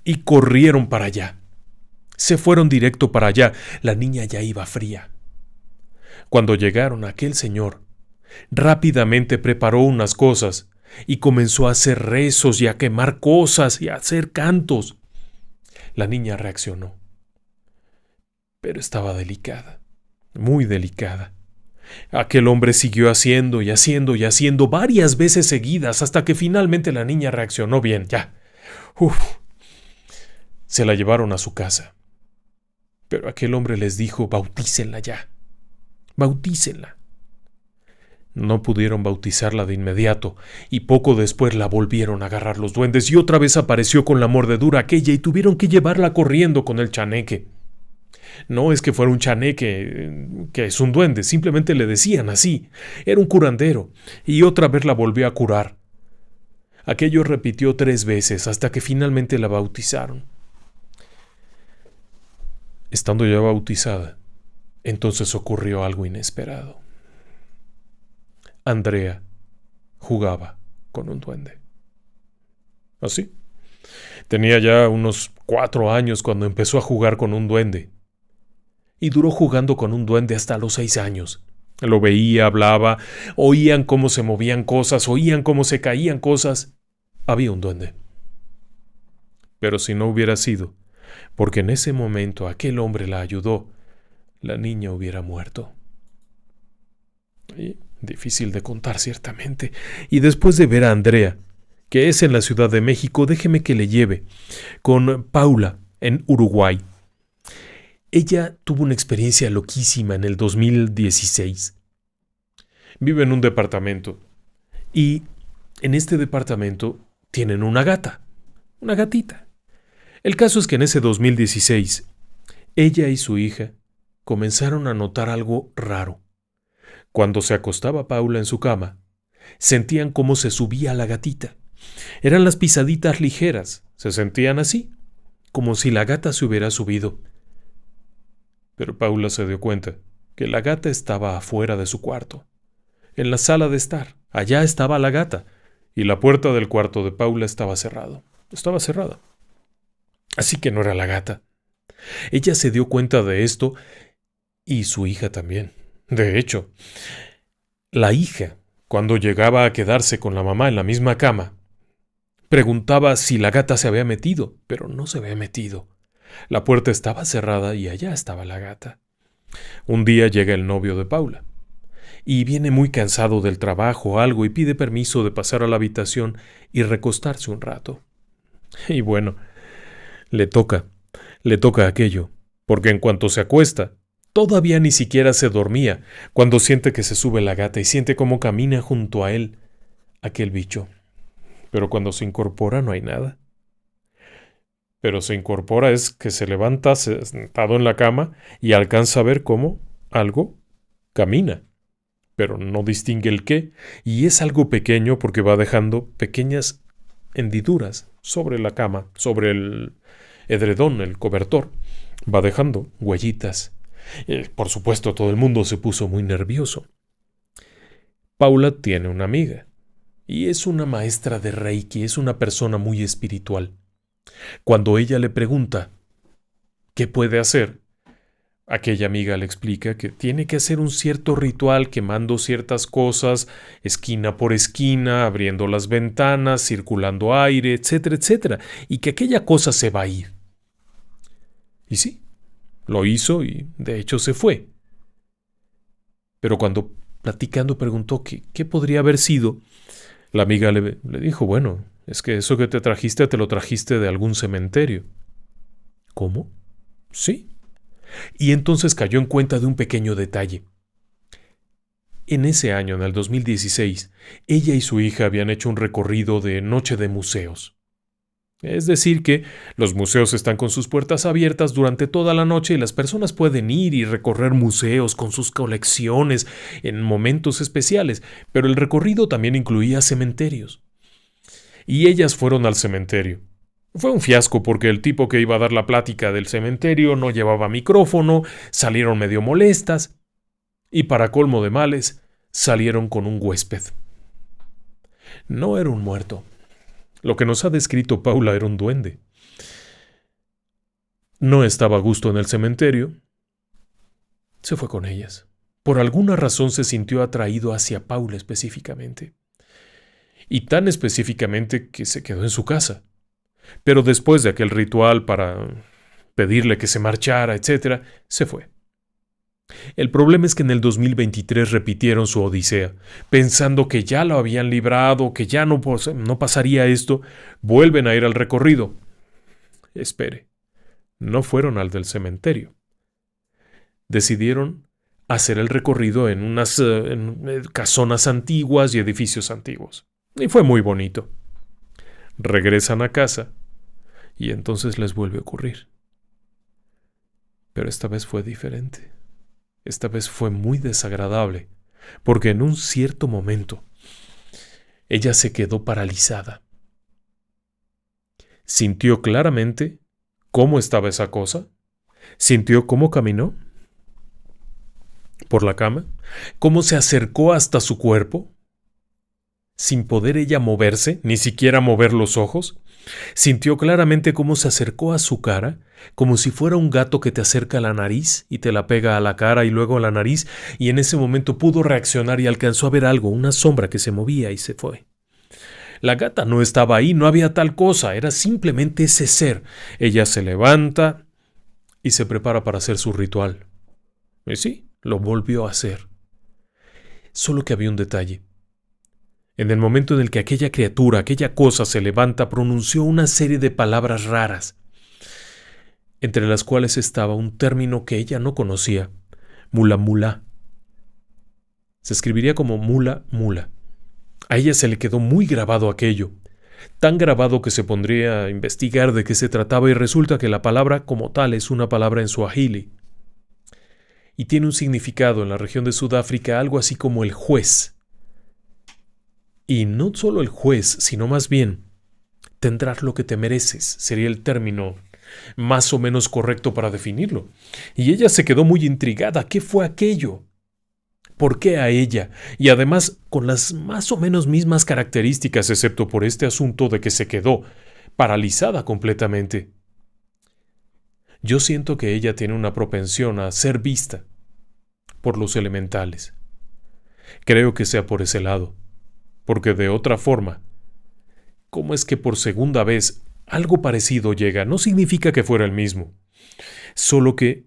Y corrieron para allá. Se fueron directo para allá. La niña ya iba fría. Cuando llegaron, aquel señor rápidamente preparó unas cosas y comenzó a hacer rezos y a quemar cosas y a hacer cantos. La niña reaccionó. Pero estaba delicada, muy delicada. Aquel hombre siguió haciendo y haciendo y haciendo varias veces seguidas hasta que finalmente la niña reaccionó bien. Ya. Se la llevaron a su casa. Pero aquel hombre les dijo: bautícenla ya. Bautícenla. No pudieron bautizarla de inmediato, y poco después la volvieron a agarrar los duendes y otra vez apareció con la mordedura aquella y tuvieron que llevarla corriendo con el chaneque. No es que fuera un chaneque, que es un duende, simplemente le decían así. Era un curandero, y otra vez la volvió a curar. Aquello repitió 3 veces hasta que finalmente la bautizaron. Estando ya bautizada, entonces ocurrió algo inesperado. Andrea jugaba con un duende. Así. Tenía ya unos 4 años cuando empezó a jugar con un duende. Y duró jugando con un duende hasta los 6 años. Lo veía, hablaba, oían cómo se movían cosas, oían cómo se caían cosas. Había un duende. Pero si no hubiera sido, porque en ese momento aquel hombre la ayudó, la niña hubiera muerto. Y difícil de contar, ciertamente. Y después de ver a Andrea, que es en la Ciudad de México, déjeme que le lleve con Paula en Uruguay. Ella tuvo una experiencia loquísima en el 2016. Vive en un departamento y en este departamento tienen una gata, una gatita. El caso es que en ese 2016, ella y su hija comenzaron a notar algo raro. Cuando se acostaba Paula en su cama, sentían cómo se subía la gatita. Eran las pisaditas ligeras, se sentían así, como si la gata se hubiera subido. Pero Paula se dio cuenta que la gata estaba afuera de su cuarto, en la sala de estar. Allá estaba la gata, y la puerta del cuarto de Paula estaba cerrada. Así que no era la gata. Ella se dio cuenta de esto, y su hija también. De hecho, la hija, cuando llegaba a quedarse con la mamá en la misma cama, preguntaba si la gata se había metido, pero no se había metido. La puerta estaba cerrada y allá estaba la gata. Un día llega el novio de Paula y viene muy cansado del trabajo o algo y pide permiso de pasar a la habitación y recostarse un rato. Y bueno, le toca aquello, porque en cuanto se acuesta, todavía ni siquiera se dormía cuando siente que se sube la gata y siente cómo camina junto a él aquel bicho. Pero cuando se incorpora no hay nada. Pero se incorpora es que se levanta sentado en la cama y alcanza a ver cómo algo camina, pero no distingue el qué, y es algo pequeño porque va dejando pequeñas hendiduras sobre la cama, sobre el edredón, el cobertor. Va dejando huellitas. Por supuesto, todo el mundo se puso muy nervioso. Paula tiene una amiga, y es una maestra de Reiki, es una persona muy espiritual. Cuando ella le pregunta qué puede hacer, aquella amiga le explica que tiene que hacer un cierto ritual quemando ciertas cosas, esquina por esquina, abriendo las ventanas, circulando aire, etcétera, etcétera, y que aquella cosa se va a ir. Y sí, lo hizo y de hecho se fue. Pero cuando platicando preguntó qué podría haber sido, la amiga le dijo, bueno, es que eso que te lo trajiste de algún cementerio. ¿Cómo? Sí. Y entonces cayó en cuenta de un pequeño detalle. En ese año, en el 2016, ella y su hija habían hecho un recorrido de noche de museos. Es decir que los museos están con sus puertas abiertas durante toda la noche y las personas pueden ir y recorrer museos con sus colecciones en momentos especiales, pero el recorrido también incluía cementerios. Y ellas fueron al cementerio. Fue un fiasco porque el tipo que iba a dar la plática del cementerio no llevaba micrófono, salieron medio molestas y para colmo de males salieron con un huésped. No era un muerto. Lo que nos ha descrito Paula era un duende. No estaba a gusto en el cementerio. Se fue con ellas. Por alguna razón se sintió atraído hacia Paula específicamente. Y tan específicamente que se quedó en su casa. Pero después de aquel ritual para pedirle que se marchara, etc., se fue. El problema es que en el 2023 repitieron su odisea, pensando que ya lo habían librado, que ya no pasaría esto, vuelven a ir al recorrido. Espere, no fueron al del cementerio. Decidieron hacer el recorrido en unas casonas antiguas y edificios antiguos. Y fue muy bonito. Regresan a casa y entonces les vuelve a ocurrir. Pero esta vez fue diferente. Esta vez fue muy desagradable, porque en un cierto momento ella se quedó paralizada. Sintió claramente cómo estaba esa cosa, Sintió cómo caminó por la cama, cómo se acercó hasta su cuerpo, sin poder ella moverse, ni siquiera mover los ojos. Sintió claramente cómo se acercó a su cara, como si fuera un gato que te acerca a la nariz y te la pega a la cara y luego a la nariz, y en ese momento pudo reaccionar y alcanzó a ver algo, una sombra que se movía y se fue. La gata no estaba ahí, no había tal cosa, era simplemente ese ser. Ella se levanta y se prepara para hacer su ritual. Y sí, lo volvió a hacer. Solo que había un detalle. En el momento en el que aquella criatura, aquella cosa se levanta, pronunció una serie de palabras raras, entre las cuales estaba un término que ella no conocía, mula mula. Se escribiría como mula mula. A ella se le quedó muy grabado aquello, tan grabado que se pondría a investigar de qué se trataba y resulta que la palabra como tal es una palabra en suajili y tiene un significado en la región de Sudáfrica algo así como el juez. Y no solo el juez, sino más bien, tendrás lo que te mereces, sería el término más o menos correcto para definirlo. Y ella se quedó muy intrigada. ¿Qué fue aquello? ¿Por qué a ella? Y además con las más o menos mismas características, excepto por este asunto de que se quedó paralizada completamente. Yo siento que ella tiene una propensión a ser vista por los elementales. Creo que sea por ese lado, porque de otra forma, ¿cómo es que por segunda vez algo parecido llega? No significa que fuera el mismo, solo que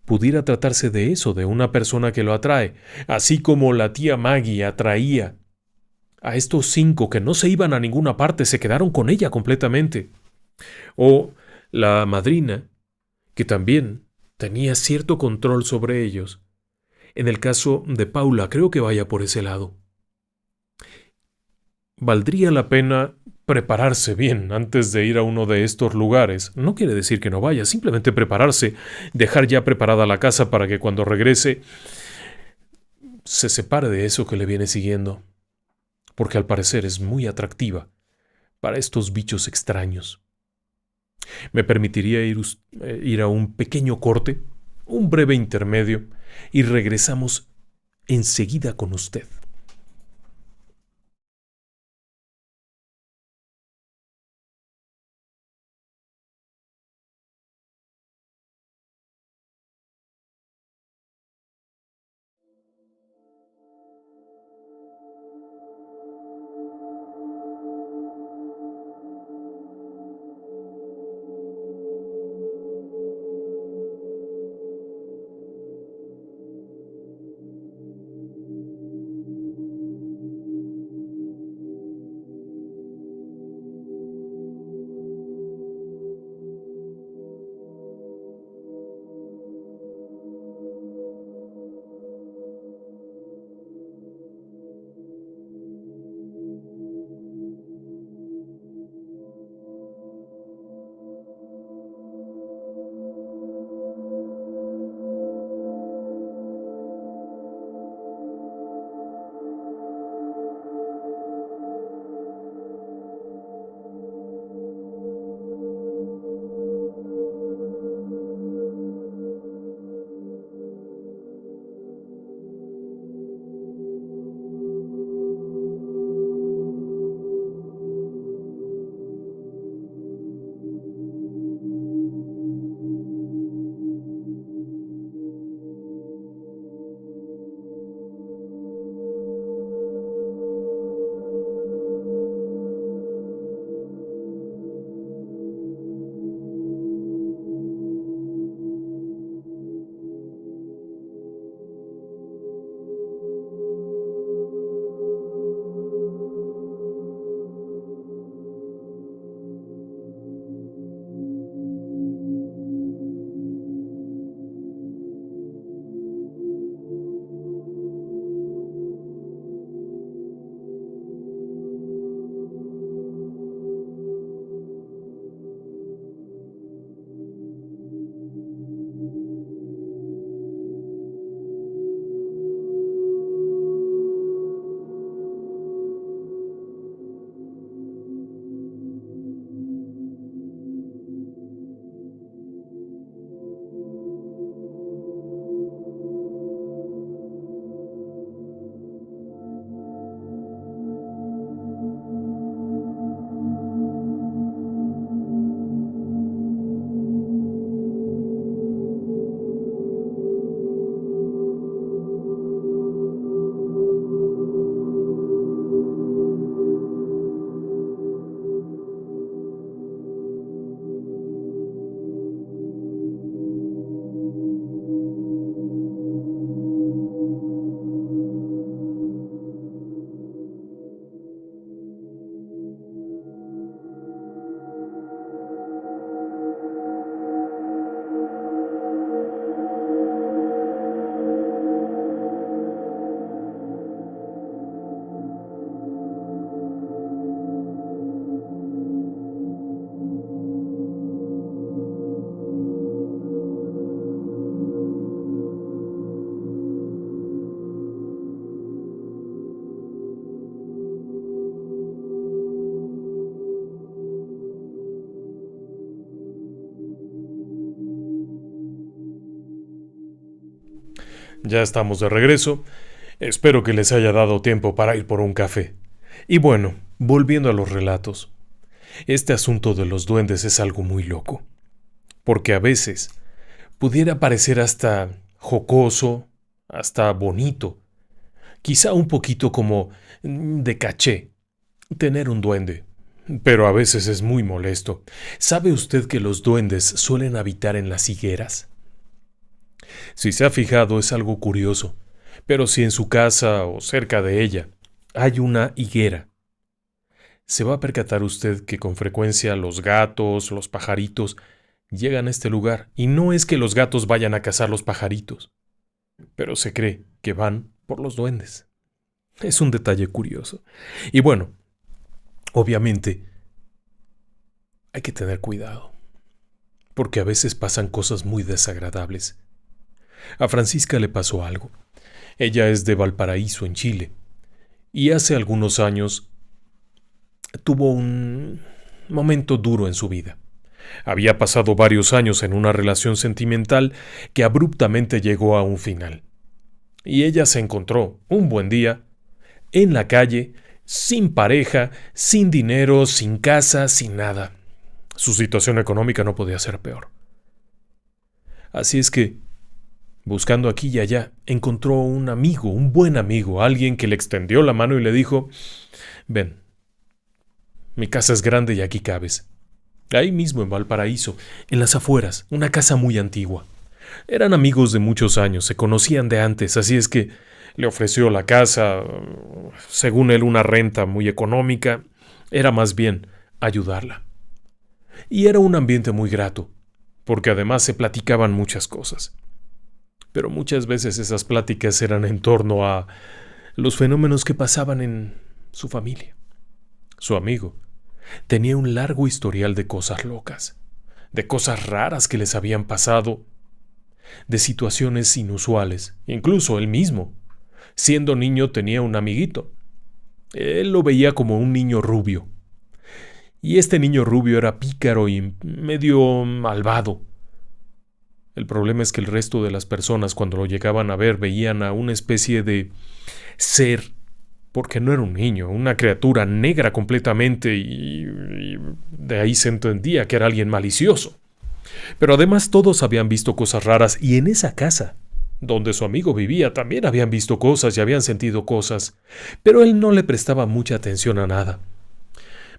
pudiera tratarse de eso, de una persona que lo atrae, así como la tía Maggie atraía a estos 5 que no se iban a ninguna parte, se quedaron con ella completamente. O la madrina, que también tenía cierto control sobre ellos. En el caso de Paula, creo que vaya por ese lado. Valdría la pena prepararse bien antes de ir a uno de estos lugares. No quiere decir que no vaya, simplemente prepararse, dejar ya preparada la casa para que cuando regrese se separe de eso que le viene siguiendo, porque al parecer es muy atractiva para estos bichos extraños. Me permitiría ir a un pequeño corte, un breve intermedio, y regresamos enseguida con usted. ya estamos de regreso. Espero que les haya dado tiempo para ir por un café. Y bueno, volviendo a los relatos. Este asunto de los duendes es algo muy loco. Porque a veces pudiera parecer hasta jocoso, hasta bonito. Quizá un poquito como de caché tener un duende. Pero a veces es muy molesto. ¿Sabe usted que los duendes suelen habitar en las higueras? Si se ha fijado, es algo curioso. Pero si en su casa o cerca de ella hay una higuera, se va a percatar usted que con frecuencia los gatos, los pajaritos, llegan a este lugar. Y no es que los gatos vayan a cazar los pajaritos, pero se cree que van por los duendes. Es un detalle curioso. Y bueno, obviamente, hay que tener cuidado, porque a veces pasan cosas muy desagradables. A Francisca le pasó algo. Ella es de Valparaíso, en Chile, y hace algunos años tuvo un momento duro en su vida. Había pasado varios años en una relación sentimental que abruptamente llegó a un final. Y ella se encontró, un buen día, en la calle, sin pareja, sin dinero, sin casa, sin nada. Su situación económica no podía ser peor. Así es que, buscando aquí y allá, encontró un amigo, un buen amigo, alguien que le extendió la mano y le dijo: «Ven, mi casa es grande y aquí cabes». Ahí mismo en Valparaíso, en las afueras, una casa muy antigua. Eran amigos de muchos años, se conocían de antes, así es que le ofreció la casa, según él una renta muy económica, era más bien ayudarla. Y era un ambiente muy grato, porque además se platicaban muchas cosas. Pero muchas veces esas pláticas eran en torno a los fenómenos que pasaban en su familia. Su amigo tenía un largo historial de cosas locas, de cosas raras que les habían pasado, de situaciones inusuales. Incluso él mismo, siendo niño, tenía un amiguito. Él lo veía como un niño rubio. Y este niño rubio era pícaro y medio malvado. El problema es que el resto de las personas, cuando lo llegaban a ver, veían a una especie de ser, porque no era un niño, una criatura negra completamente, y de ahí se entendía que era alguien malicioso. Pero además todos habían visto cosas raras, y en esa casa, donde su amigo vivía, también habían visto cosas y habían sentido cosas, pero él no le prestaba mucha atención a nada.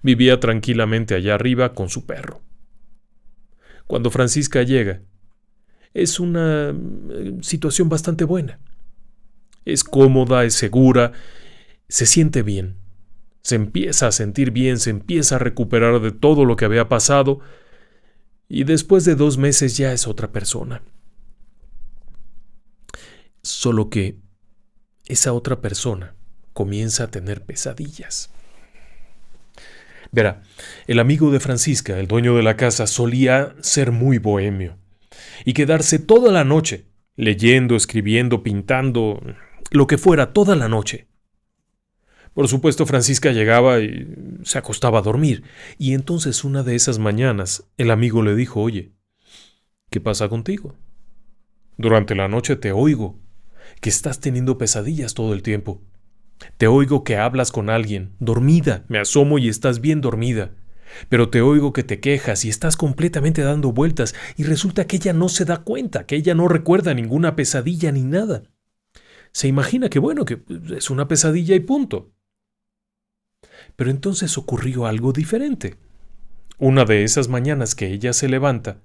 Vivía tranquilamente allá arriba con su perro. Cuando Francisca llega, es una situación bastante buena. Es cómoda, es segura, se siente bien. Se empieza a sentir bien, se empieza a recuperar de todo lo que había pasado, y después de 2 meses ya es otra persona. Solo que esa otra persona comienza a tener pesadillas. Verá, el amigo de Francisca, el dueño de la casa, solía ser muy bohemio y quedarse toda la noche, leyendo, escribiendo, pintando, lo que fuera, toda la noche. Por supuesto, Francisca llegaba y se acostaba a dormir, y entonces una de esas mañanas el amigo le dijo: «Oye, ¿qué pasa contigo? Durante la noche te oigo que estás teniendo pesadillas todo el tiempo. Te oigo que hablas con alguien, dormida, me asomo y estás bien dormida. Pero te oigo que te quejas y estás completamente dando vueltas, y resulta que ella no se da cuenta, que ella no recuerda ninguna pesadilla ni nada. Se imagina que bueno, que es una pesadilla y punto». Pero entonces ocurrió algo diferente. Una de esas mañanas que ella se levanta,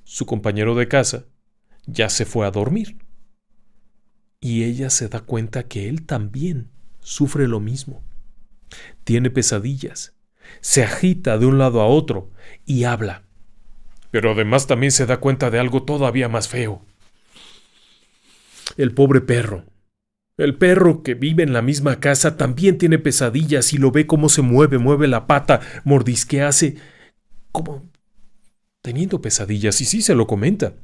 su compañero de casa ya se fue a dormir. Y ella se da cuenta que él también sufre lo mismo. Tiene pesadillas, se agita de un lado a otro y habla. Pero además también se da cuenta de algo todavía más feo. El pobre perro. El perro que vive en la misma casa también tiene pesadillas, y lo ve cómo se mueve la pata, mordisquea, hace como teniendo pesadillas, y sí se lo comenta.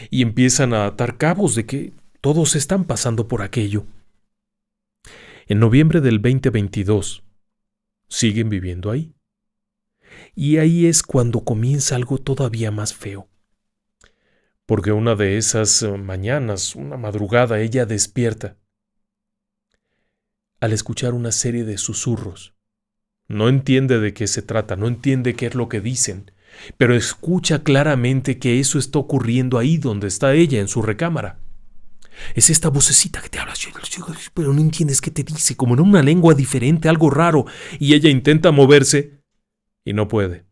Y empiezan a atar cabos de que todos están pasando por aquello. En noviembre del 2022 siguen viviendo ahí. Y ahí es cuando comienza algo todavía más feo. porque una de esas mañanas, una madrugada, ella despierta al escuchar una serie de susurros. No entiende de qué se trata, no entiende qué es lo que dicen, pero escucha claramente que eso está ocurriendo ahí donde está ella, en su recámara. Es esta vocecita que te habla, pero no entiendes qué te dice, como en una lengua diferente, algo raro, y ella intenta moverse y no puede.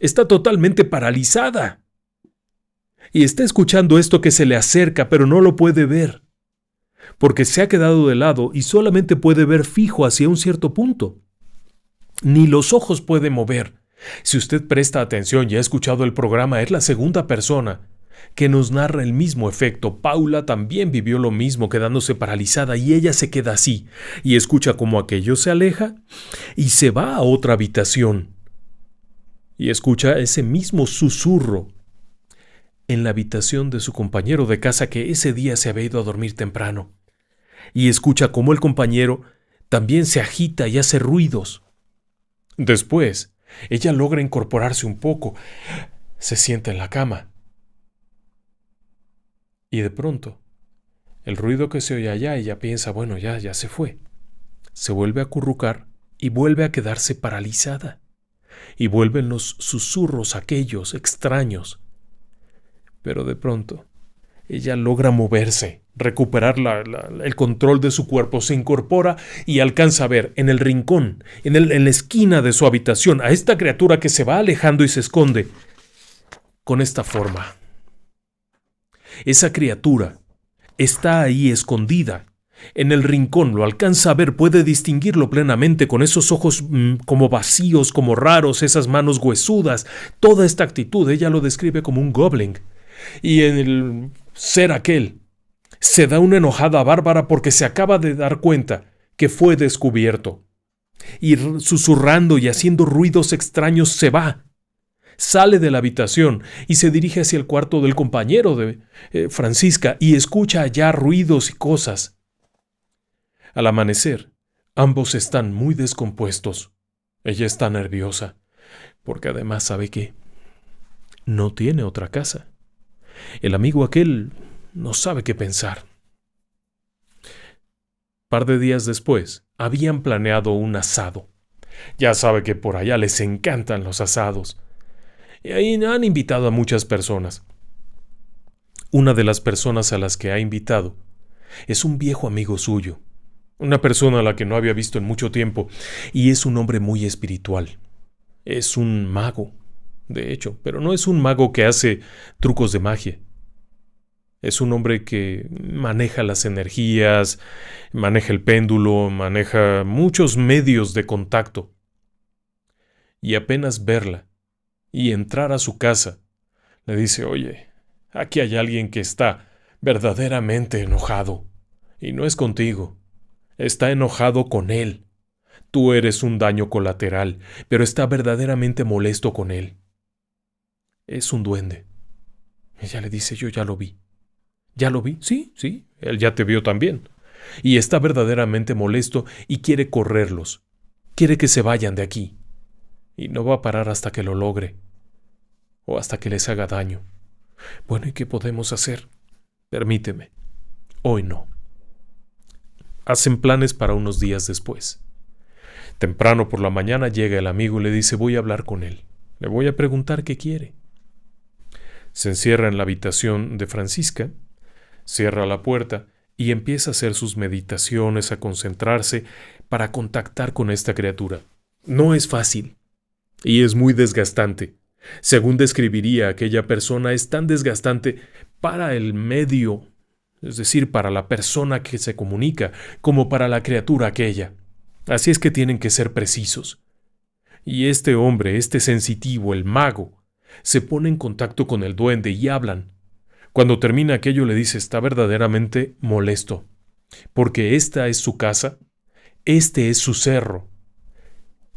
Está totalmente paralizada. Y está escuchando esto que se le acerca, pero no lo puede ver, porque se ha quedado de lado y solamente puede ver fijo hacia un cierto punto. Ni los ojos puede mover. Si usted presta atención y ha escuchado el programa, es la segunda persona que nos narra el mismo efecto. Paula también vivió lo mismo, quedándose paralizada, y ella se queda así, y escucha cómo aquello se aleja y se va a otra habitación. Y escucha ese mismo susurro en la habitación de su compañero de casa, que ese día se había ido a dormir temprano. Y escucha cómo el compañero también se agita y hace ruidos. Después, ella logra incorporarse un poco, se sienta en la cama. Y de pronto, el ruido que se oye allá, ella piensa, bueno, ya se fue. Se vuelve a acurrucar y vuelve a quedarse paralizada. Y vuelven los susurros aquellos extraños. Pero de pronto, ella logra moverse, recuperar el control de su cuerpo, se incorpora y alcanza a ver en el rincón, en la esquina de su habitación, a esta criatura que se va alejando y se esconde con esta forma. Esa criatura está ahí escondida. En el rincón lo alcanza a ver, puede distinguirlo plenamente con esos ojos como vacíos, como raros, esas manos huesudas, toda esta actitud. Ella lo describe como un goblin. Y en el ser aquel se da una enojada bárbara porque se acaba de dar cuenta que fue descubierto. Y susurrando y haciendo ruidos extraños se va. Sale de la habitación y se dirige hacia el cuarto del compañero de Francisca y escucha allá ruidos y cosas. Al amanecer, ambos están muy descompuestos. Ella está nerviosa, porque además sabe que no tiene otra casa. El amigo aquel no sabe qué pensar. Par de días después, habían planeado un asado. Ya sabe que por allá les encantan los asados. Y ahí han invitado a muchas personas. Una de las personas a las que ha invitado es un viejo amigo suyo, una persona a la que no había visto en mucho tiempo, y es un hombre muy espiritual. Es un mago, de hecho, pero no es un mago que hace trucos de magia. Es un hombre que maneja las energías, maneja el péndulo, maneja muchos medios de contacto. Y apenas verla y entrar a su casa, le dice, oye, aquí hay alguien que está verdaderamente enojado, y no es contigo, está enojado con él. Tú eres un daño colateral, pero está verdaderamente molesto con él. Es un duende. Ella le dice, yo ya lo vi. ¿Ya lo vi? Sí, él ya te vio también. Y está verdaderamente molesto y quiere correrlos. Quiere que se vayan de aquí. Y no va a parar hasta que lo logre. O hasta que les haga daño. Bueno, ¿y qué podemos hacer? Permíteme. Hoy no. Hacen planes para unos días después. Temprano por la mañana llega el amigo y le dice, voy a hablar con él. Le voy a preguntar qué quiere. Se encierra en la habitación de Francisca, cierra la puerta y empieza a hacer sus meditaciones, a concentrarse para contactar con esta criatura. No es fácil y es muy desgastante. Según describiría aquella persona, es tan desgastante para el medio, es decir, para la persona que se comunica, como para la criatura aquella. Así es que tienen que ser precisos. Y este hombre, este sensitivo, el mago, se pone en contacto con el duende y hablan. Cuando termina aquello le dice, está verdaderamente molesto, porque esta es su casa, este es su cerro,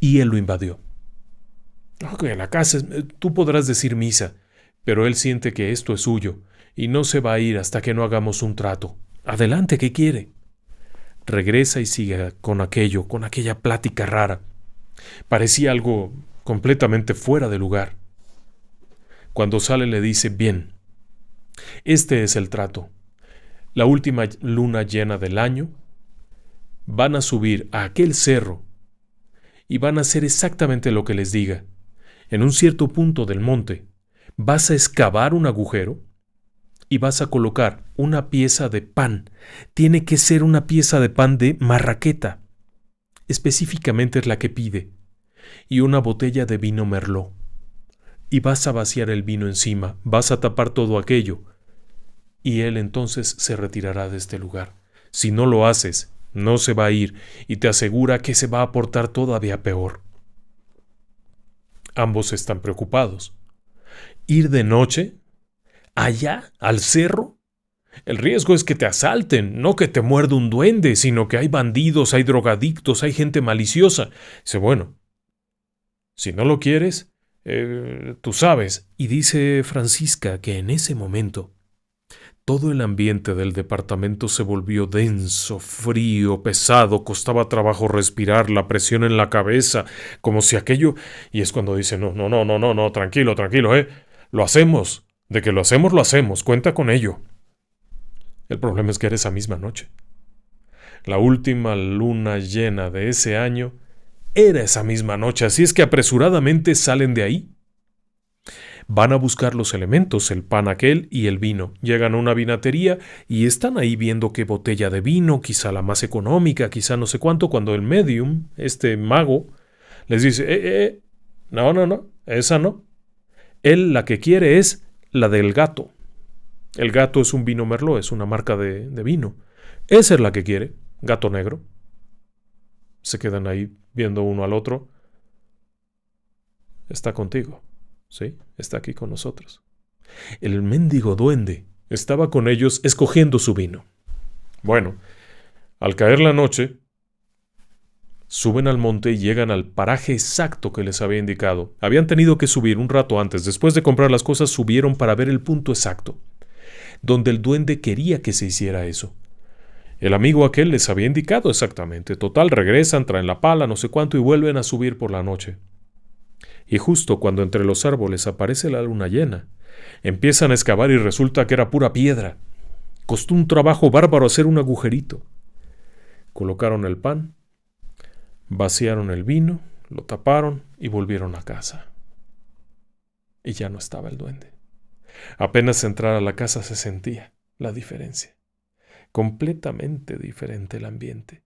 y él lo invadió. Ok, la casa, tú podrás decir misa, pero él siente que esto es suyo, y no se va a ir hasta que no hagamos un trato. Adelante, ¿qué quiere? Regresa y sigue con aquello, con aquella plática rara. Parecía algo completamente fuera de lugar. Cuando sale le dice, bien, Este es el trato. La última luna llena del año, van a subir a aquel cerro y van a hacer exactamente lo que les diga. En un cierto punto del monte, vas a excavar un agujero y vas a colocar una pieza de pan. Tiene que ser una pieza de pan de marraqueta. Específicamente es la que pide. Y una botella de vino merlot. Y vas a vaciar el vino encima, vas a tapar todo aquello. Y él entonces se retirará de este lugar. Si no lo haces, no se va a ir y te asegura que se va a portar todavía peor. Ambos están preocupados. Ir de noche, allá, al cerro. El riesgo es que te asalten, no que te muerda un duende, sino que hay bandidos, hay drogadictos, hay gente maliciosa. Dice, bueno, si no lo quieres, tú sabes. Y dice Francisca que en ese momento todo el ambiente del departamento se volvió denso, frío, pesado, costaba trabajo respirar, la presión en la cabeza, como si aquello... Y es cuando dice, no, tranquilo, lo hacemos, de que lo hacemos, cuenta con ello. El problema es que era esa misma noche. La última luna llena de ese año era esa misma noche, así es que apresuradamente salen de ahí. Van a buscar los elementos, el pan aquel y el vino. Llegan a una vinatería y están ahí viendo qué botella de vino, quizá la más económica, quizá no sé cuánto, cuando el medium, este mago, les dice, no, esa no. Él la que quiere es la del gato. El gato es un vino merlot, es una marca de vino. Esa es la que quiere, gato negro. Se quedan ahí viendo uno al otro. Está contigo. Sí, está aquí con nosotros. El mendigo duende estaba con ellos escogiendo su vino. Bueno, al caer la noche, suben al monte y llegan al paraje exacto que les había indicado. Habían tenido que subir un rato antes. Después de comprar las cosas, subieron para ver el punto exacto, donde el duende quería que se hiciera eso. El amigo aquel les había indicado exactamente. Total, regresan, traen la pala, no sé cuánto, y vuelven a subir por la noche. Y justo cuando entre los árboles aparece la luna llena, empiezan a excavar y resulta que era pura piedra. Costó un trabajo bárbaro hacer un agujerito. Colocaron el pan, vaciaron el vino, lo taparon y volvieron a casa. Y ya no estaba el duende. Apenas entrar a la casa se sentía la diferencia. Completamente diferente el ambiente.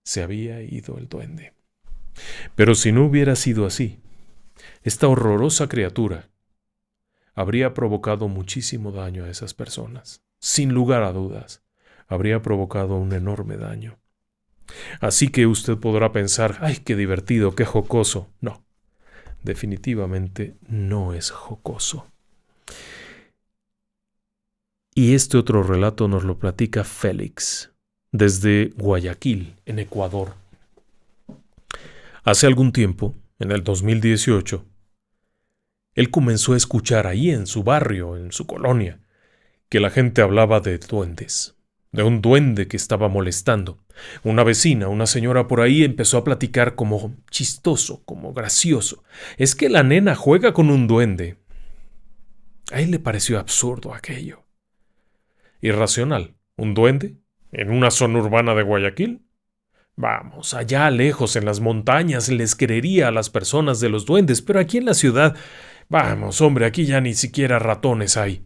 Se había ido el duende. Pero si no hubiera sido así, esta horrorosa criatura habría provocado muchísimo daño a esas personas. Sin lugar a dudas, habría provocado un enorme daño. Así que usted podrá pensar, ¡ay, qué divertido, qué jocoso! No, definitivamente no es jocoso. Y este otro relato nos lo platica Félix, desde Guayaquil, en Ecuador. Hace algún tiempo, en el 2018, él comenzó a escuchar ahí en su barrio, en su colonia, que la gente hablaba de duendes, de un duende que estaba molestando. Una vecina, una señora por ahí empezó a platicar como chistoso, como gracioso. Es que la nena juega con un duende. A él le pareció absurdo aquello. Irracional. ¿Un duende? ¿En una zona urbana de Guayaquil? Vamos, allá lejos, en las montañas, les creería a las personas de los duendes, pero aquí en la ciudad, vamos, hombre, aquí ya ni siquiera ratones hay.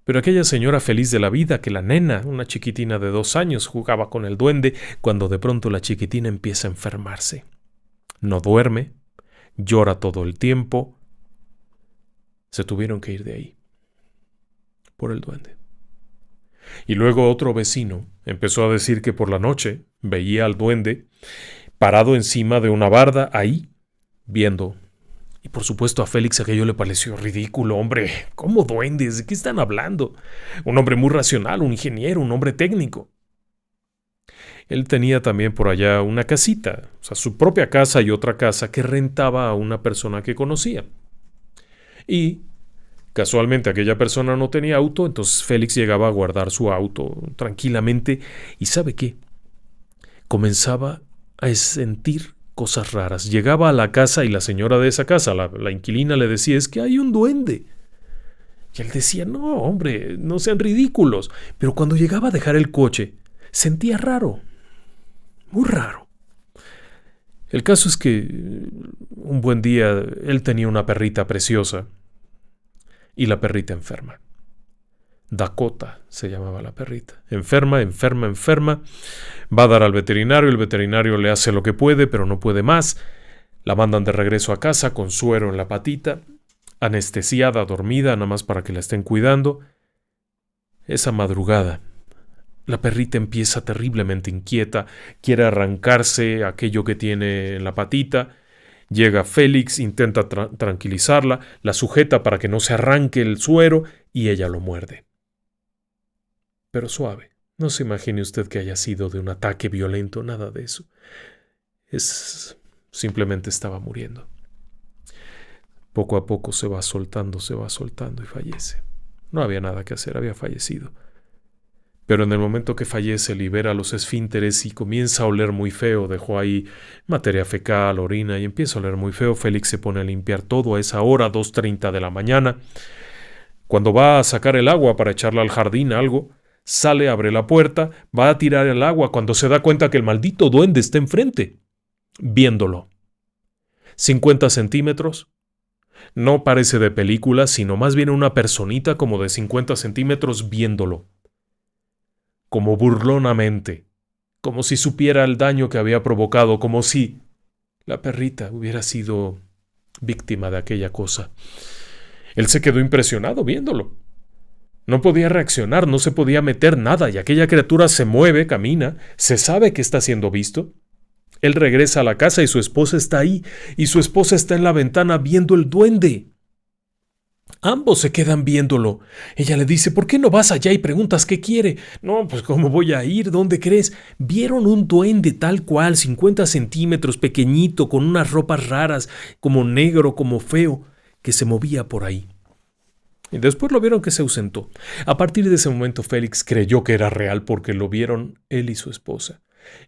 Pero aquella señora feliz de la vida, que la nena, una chiquitina de 2 años, jugaba con el duende, cuando de pronto la chiquitina empieza a enfermarse. No duerme, llora todo el tiempo. Se tuvieron que ir de ahí, por el duende. Y luego otro vecino empezó a decir que por la noche veía al duende parado encima de una barda ahí, viendo. Y por supuesto a Félix aquello le pareció ridículo. Hombre, ¿cómo duendes? ¿De qué están hablando? Un hombre muy racional, un ingeniero, un hombre técnico. Él tenía también por allá una casita, o sea, su propia casa y otra casa que rentaba a una persona que conocía. Y casualmente aquella persona no tenía auto, entonces Félix llegaba a guardar su auto tranquilamente y ¿sabe qué? Comenzaba a sentir cosas raras. Llegaba a la casa y la señora de esa casa, la inquilina, le decía, es que hay un duende. Y él decía, no, hombre, no sean ridículos. Pero cuando llegaba a dejar el coche, sentía raro, muy raro. El caso es que un buen día él tenía una perrita preciosa y la perrita enferma. Dakota se llamaba la perrita. Enferma. Va a dar al veterinario, el veterinario le hace lo que puede, pero no puede más. La mandan de regreso a casa con suero en la patita, anestesiada, dormida, nada más para que la estén cuidando. Esa madrugada, la perrita empieza terriblemente inquieta, quiere arrancarse aquello que tiene en la patita. Llega Félix, intenta tranquilizarla, la sujeta para que no se arranque el suero y ella lo muerde. Pero suave, no se imagine usted que haya sido de un ataque violento, nada de eso. Simplemente estaba muriendo. Poco a poco se va soltando y fallece. No había nada que hacer, había fallecido. Pero en el momento que fallece libera los esfínteres y comienza a oler muy feo. Dejó ahí materia fecal, orina y empieza a oler muy feo. Félix se pone a limpiar todo a esa hora, 2:30 de la mañana. Cuando va a sacar el agua para echarla al jardín, algo, sale, abre la puerta, va a tirar el agua cuando se da cuenta que el maldito duende está enfrente, viéndolo. 50 centímetros. No parece de película, sino más bien una personita como de 50 centímetros viéndolo. Como burlonamente, como si supiera el daño que había provocado, como si la perrita hubiera sido víctima de aquella cosa. Él se quedó impresionado viéndolo. No podía reaccionar, no se podía meter nada, y aquella criatura se mueve, camina, se sabe que está siendo visto. Él regresa a la casa y su esposa está ahí, y su esposa está en la ventana viendo el duende. Ambos se quedan viéndolo. Ella le dice, ¿por qué no vas allá y preguntas qué quiere? No, pues ¿cómo voy a ir? ¿Dónde crees? Vieron un duende tal cual, 50 centímetros, pequeñito, con unas ropas raras, como negro, como feo, que se movía por ahí. Y después lo vieron que se ausentó. A partir de ese momento Félix creyó que era real porque lo vieron él y su esposa.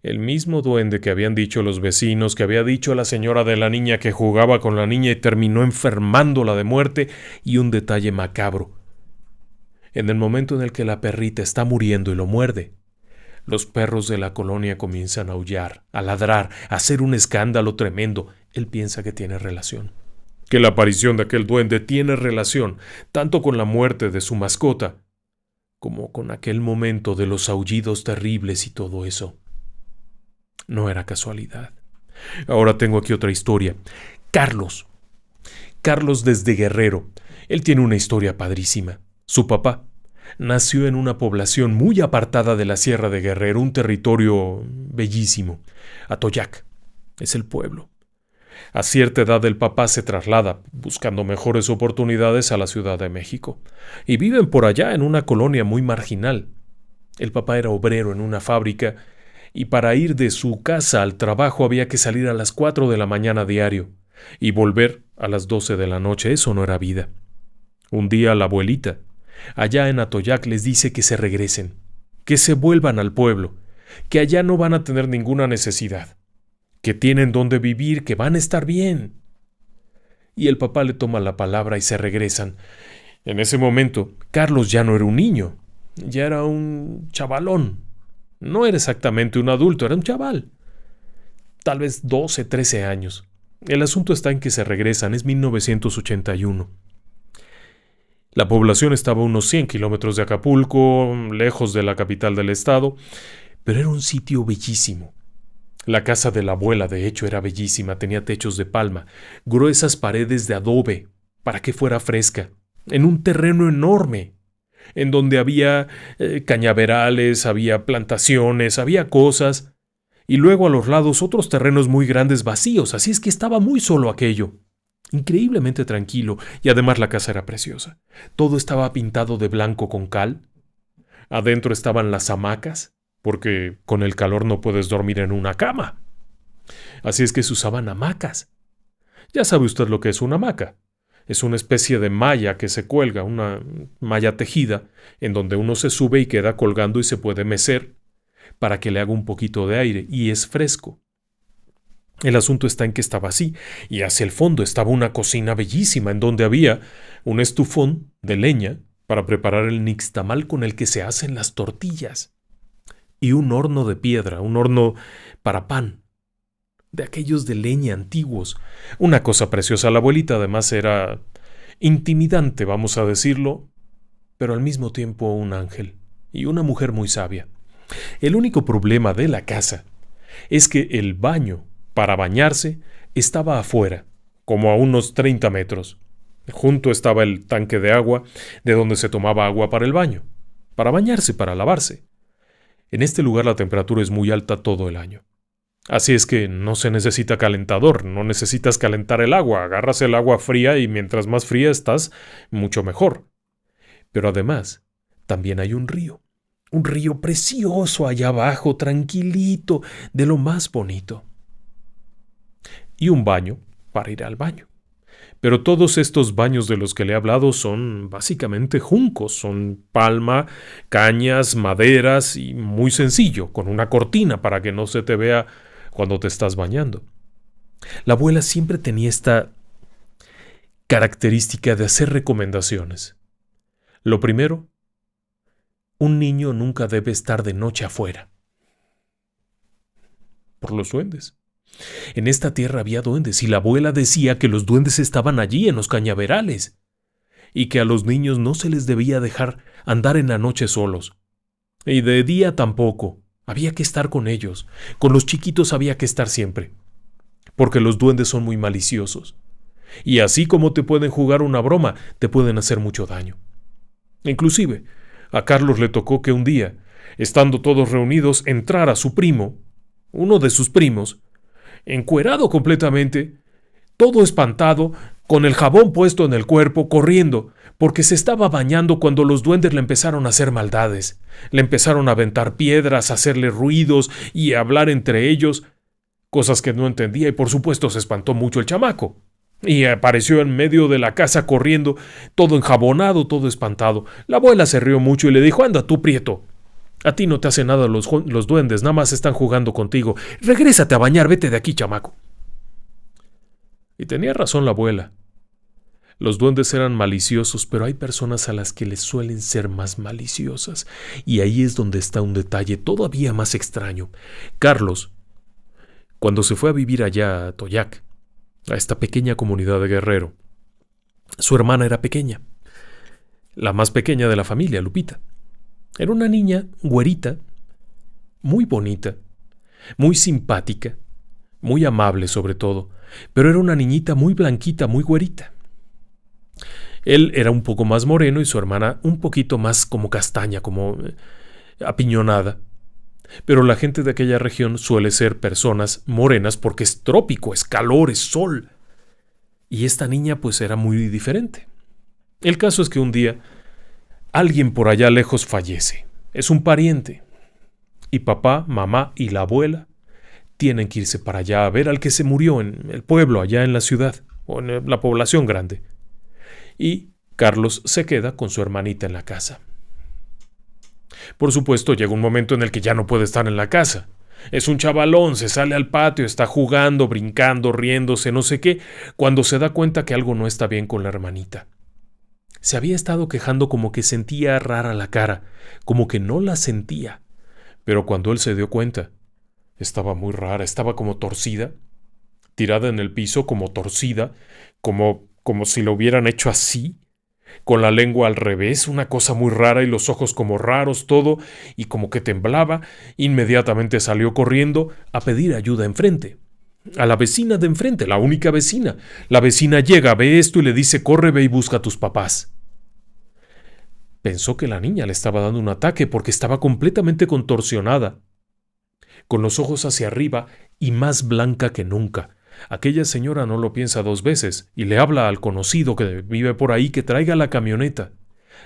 El mismo duende que habían dicho los vecinos, que había dicho la señora de la niña que jugaba con la niña y terminó enfermándola de muerte, y un detalle macabro. En el momento en el que la perrita está muriendo y lo muerde, los perros de la colonia comienzan a aullar, a ladrar, a hacer un escándalo tremendo. Él piensa que tiene relación. Que la aparición de aquel duende tiene relación tanto con la muerte de su mascota como con aquel momento de los aullidos terribles y todo eso. No era casualidad. Ahora tengo aquí otra historia. Carlos desde Guerrero. Él tiene una historia padrísima. Su papá nació en una población muy apartada de la Sierra de Guerrero, un territorio bellísimo. Atoyac es el pueblo. A cierta edad el papá se traslada, buscando mejores oportunidades, a la Ciudad de México. Y viven por allá en una colonia muy marginal. El papá era obrero en una fábrica y para ir de su casa al trabajo había que salir a las 4 de la mañana diario y volver a las 12 de la noche. Eso no era vida. Un día la abuelita, allá en Atoyac, les dice que se regresen, que se vuelvan al pueblo, que allá no van a tener ninguna necesidad, que tienen donde vivir, que van a estar bien. Y el papá le toma la palabra y se regresan. En ese momento, Carlos ya no era un niño, ya era un chavalón. No era exactamente un adulto, era un chaval. Tal vez 12, 13 años. El asunto está en que se regresan, es 1981. La población estaba a unos 100 kilómetros de Acapulco, lejos de la capital del estado, pero era un sitio bellísimo. La casa de la abuela, de hecho, era bellísima, tenía techos de palma, gruesas paredes de adobe, para que fuera fresca, en un terreno enorme, en donde había cañaverales, había plantaciones, había cosas, y luego a los lados otros terrenos muy grandes vacíos, así es que estaba muy solo aquello. Increíblemente tranquilo, y además la casa era preciosa. Todo estaba pintado de blanco con cal. Adentro estaban las hamacas, porque con el calor no puedes dormir en una cama. Así es que se usaban hamacas. Ya sabe usted lo que es una hamaca. Es una especie de malla que se cuelga, una malla tejida, en donde uno se sube y queda colgando y se puede mecer para que le haga un poquito de aire, y es fresco. El asunto está en que estaba así, y hacia el fondo estaba una cocina bellísima en donde había un estufón de leña para preparar el nixtamal con el que se hacen las tortillas, y un horno de piedra, un horno para pan, de aquellos de leña antiguos. Una cosa preciosa. La abuelita además era intimidante, vamos a decirlo, pero al mismo tiempo un ángel, y una mujer muy sabia. El único problema de la casa es que el baño para bañarse estaba afuera, como a unos 30 metros. Junto estaba el tanque de agua, de donde se tomaba agua para el baño, para bañarse, para lavarse. En este lugar la temperatura es muy alta todo el año. Así es que no se necesita calentador, no necesitas calentar el agua, agarras el agua fría y mientras más fría estás, mucho mejor. Pero además, también hay un río precioso allá abajo, tranquilito, de lo más bonito. Y un baño para ir al baño. Pero todos estos baños de los que le he hablado son básicamente juncos, son palma, cañas, maderas y muy sencillo, con una cortina para que no se te vea cuando te estás bañando. La abuela siempre tenía esta característica de hacer recomendaciones. Lo primero, un niño nunca debe estar de noche afuera. Por los duendes. En esta tierra había duendes y la abuela decía que los duendes estaban allí en los cañaverales y que a los niños no se les debía dejar andar en la noche solos. Y de día tampoco. Había que estar con ellos. Con los chiquitos había que estar siempre. Porque los duendes son muy maliciosos. Y así como te pueden jugar una broma, te pueden hacer mucho daño. Inclusive, a Carlos le tocó que un día, estando todos reunidos, entrara su primo, uno de sus primos, encuerado completamente, todo espantado, con el jabón puesto en el cuerpo, corriendo, porque se estaba bañando cuando los duendes le empezaron a hacer maldades. Le empezaron a aventar piedras, a hacerle ruidos y a hablar entre ellos, cosas que no entendía y por supuesto se espantó mucho el chamaco. Y apareció en medio de la casa corriendo, todo enjabonado, todo espantado. La abuela se rió mucho y le dijo: «Anda tú, prieto. A ti no te hace nada los duendes, nada más están jugando contigo. Regrésate a bañar, vete de aquí, chamaco». Y tenía razón la abuela. Los duendes eran maliciosos, pero hay personas a las que les suelen ser más maliciosas. Y ahí es donde está un detalle todavía más extraño. Carlos, cuando se fue a vivir allá a Toyac, a esta pequeña comunidad de Guerrero, su hermana era pequeña, la más pequeña de la familia, Lupita. Era una niña güerita, muy bonita, muy simpática, muy amable sobre todo, pero era una niñita muy blanquita, muy güerita. Él era un poco más moreno y su hermana un poquito más como castaña, como apiñonada. Pero la gente de aquella región suele ser personas morenas porque es trópico, es calor, es sol. Y esta niña pues era muy diferente. El caso es que un día alguien por allá lejos fallece. Es un pariente. Y papá, mamá y la abuela tienen que irse para allá a ver al que se murió en el pueblo, allá en la ciudad, o en la población grande. Y Carlos se queda con su hermanita en la casa. Por supuesto, llega un momento en el que ya no puede estar en la casa. Es un chavalón, se sale al patio, está jugando, brincando, riéndose, no sé qué, cuando se da cuenta que algo no está bien con la hermanita. Se había estado quejando como que sentía rara la cara, como que no la sentía. Pero cuando él se dio cuenta, estaba muy rara, estaba como torcida, tirada en el piso, como torcida, como si lo hubieran hecho así, con la lengua al revés, una cosa muy rara y los ojos como raros, todo, y como que temblaba. Inmediatamente salió corriendo a pedir ayuda enfrente. A la vecina de enfrente, la única vecina. La vecina llega, ve esto y le dice: «Corre, ve y busca a tus papás». Pensó que la niña le estaba dando un ataque porque estaba completamente contorsionada, con los ojos hacia arriba y más blanca que nunca. Aquella señora no lo piensa dos veces y le habla al conocido que vive por ahí que traiga la camioneta.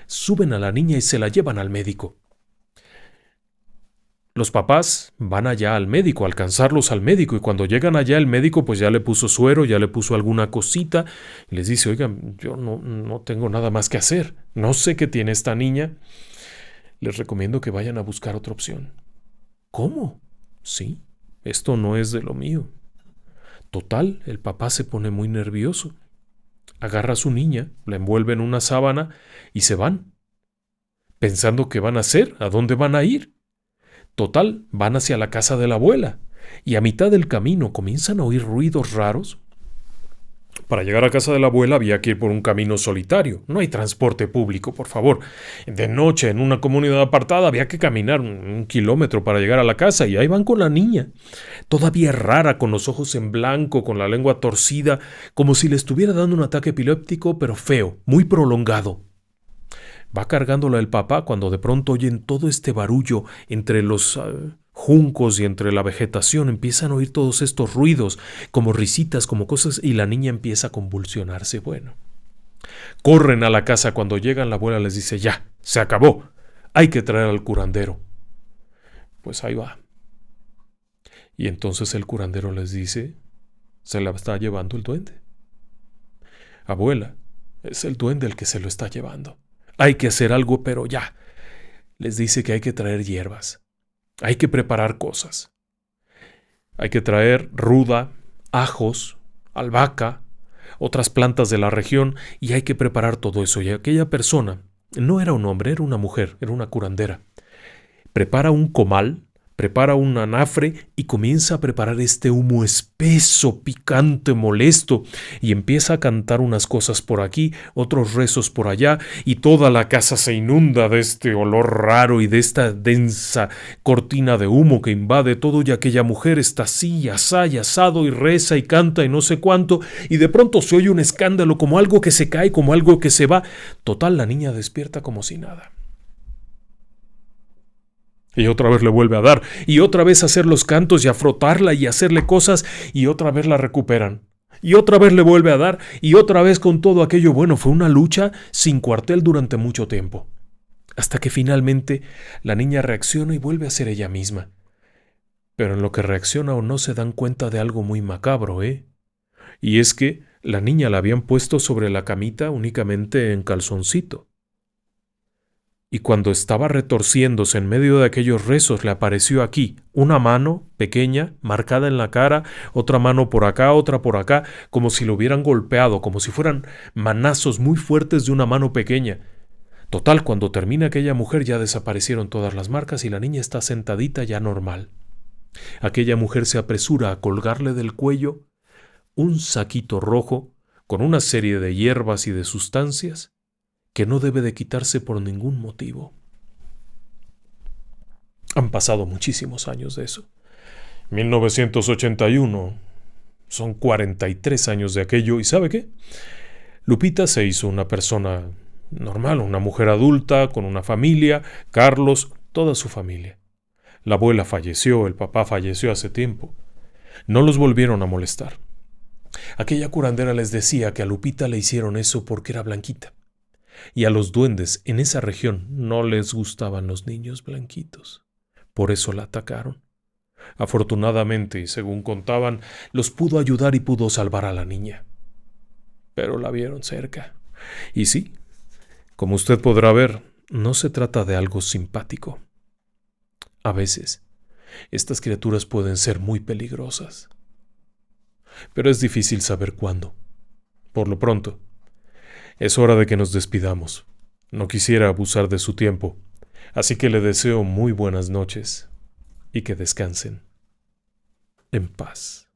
Suben a la niña y se la llevan al médico. Los papás van allá al médico, a alcanzarlos al médico, y cuando llegan allá el médico pues ya le puso suero, ya le puso alguna cosita y les dice: «Oigan, yo no tengo nada más que hacer, no sé qué tiene esta niña, les recomiendo que vayan a buscar otra opción». «¿Cómo? Sí, esto no es de lo mío». Total, el papá se pone muy nervioso. Agarra a su niña, la envuelve en una sábana y se van, pensando qué van a hacer, a dónde van a ir. Total, van hacia la casa de la abuela y a mitad del camino comienzan a oír ruidos raros. Para llegar a casa de la abuela había que ir por un camino solitario. No hay transporte público, por favor. De noche, en una comunidad apartada, había que caminar un kilómetro para llegar a la casa y ahí van con la niña. Todavía rara, con los ojos en blanco, con la lengua torcida, como si le estuviera dando un ataque epiléptico, pero feo, muy prolongado. Va cargándola el papá cuando de pronto oyen todo este barullo entre los juncos y entre la vegetación. Empiezan a oír todos estos ruidos, como risitas, como cosas, y la niña empieza a convulsionarse. Bueno, corren a la casa. Cuando llegan, la abuela les dice: ya, se acabó, hay que traer al curandero. Pues ahí va. Y entonces el curandero les dice: se la está llevando el duende. Abuela, es el duende el que se lo está llevando. Hay que hacer algo, pero ya. Les dice que hay que traer hierbas. Hay que preparar cosas. Hay que traer ruda, ajos, albahaca, otras plantas de la región, y hay que preparar todo eso. Y aquella persona no era un hombre, era una mujer, era una curandera. Prepara un comal, prepara un anafre y comienza a preparar este humo espeso, picante, molesto, y empieza a cantar unas cosas por aquí, otros rezos por allá, y toda la casa se inunda de este olor raro y de esta densa cortina de humo que invade todo, y aquella mujer está así, asá y asado, y reza y canta y no sé cuánto, y de pronto se oye un escándalo, como algo que se cae, como algo que se va. Total, la niña despierta como si nada. Y otra vez le vuelve a dar, y otra vez a hacer los cantos y a frotarla y a hacerle cosas, y otra vez la recuperan. Y otra vez le vuelve a dar, y otra vez con todo aquello. Bueno, fue una lucha sin cuartel durante mucho tiempo. Hasta que finalmente la niña reacciona y vuelve a ser ella misma. Pero en lo que reacciona o no se dan cuenta de algo muy macabro, Y es que la niña la habían puesto sobre la camita únicamente en calzoncito. Y cuando estaba retorciéndose en medio de aquellos rezos, le apareció aquí una mano pequeña, marcada en la cara, otra mano por acá, otra por acá, como si lo hubieran golpeado, como si fueran manazos muy fuertes de una mano pequeña. Total, cuando termina aquella mujer ya desaparecieron todas las marcas y la niña está sentadita ya normal. Aquella mujer se apresura a colgarle del cuello un saquito rojo con una serie de hierbas y de sustancias que no debe de quitarse por ningún motivo. Han pasado muchísimos años de eso. 1981. Son 43 años de aquello. ¿Y sabe qué? Lupita se hizo una persona normal, una mujer adulta, con una familia, Carlos, toda su familia. La abuela falleció, el papá falleció hace tiempo. No los volvieron a molestar. Aquella curandera les decía que a Lupita le hicieron eso porque era blanquita. Y a los duendes en esa región no les gustaban los niños blanquitos. Por eso la atacaron. Afortunadamente, y según contaban, los pudo ayudar y pudo salvar a la niña. Pero la vieron cerca. Y sí, como usted podrá ver, no se trata de algo simpático. A veces, estas criaturas pueden ser muy peligrosas. Pero es difícil saber cuándo. Por lo pronto, es hora de que nos despidamos. No quisiera abusar de su tiempo, así que le deseo muy buenas noches y que descansen en paz.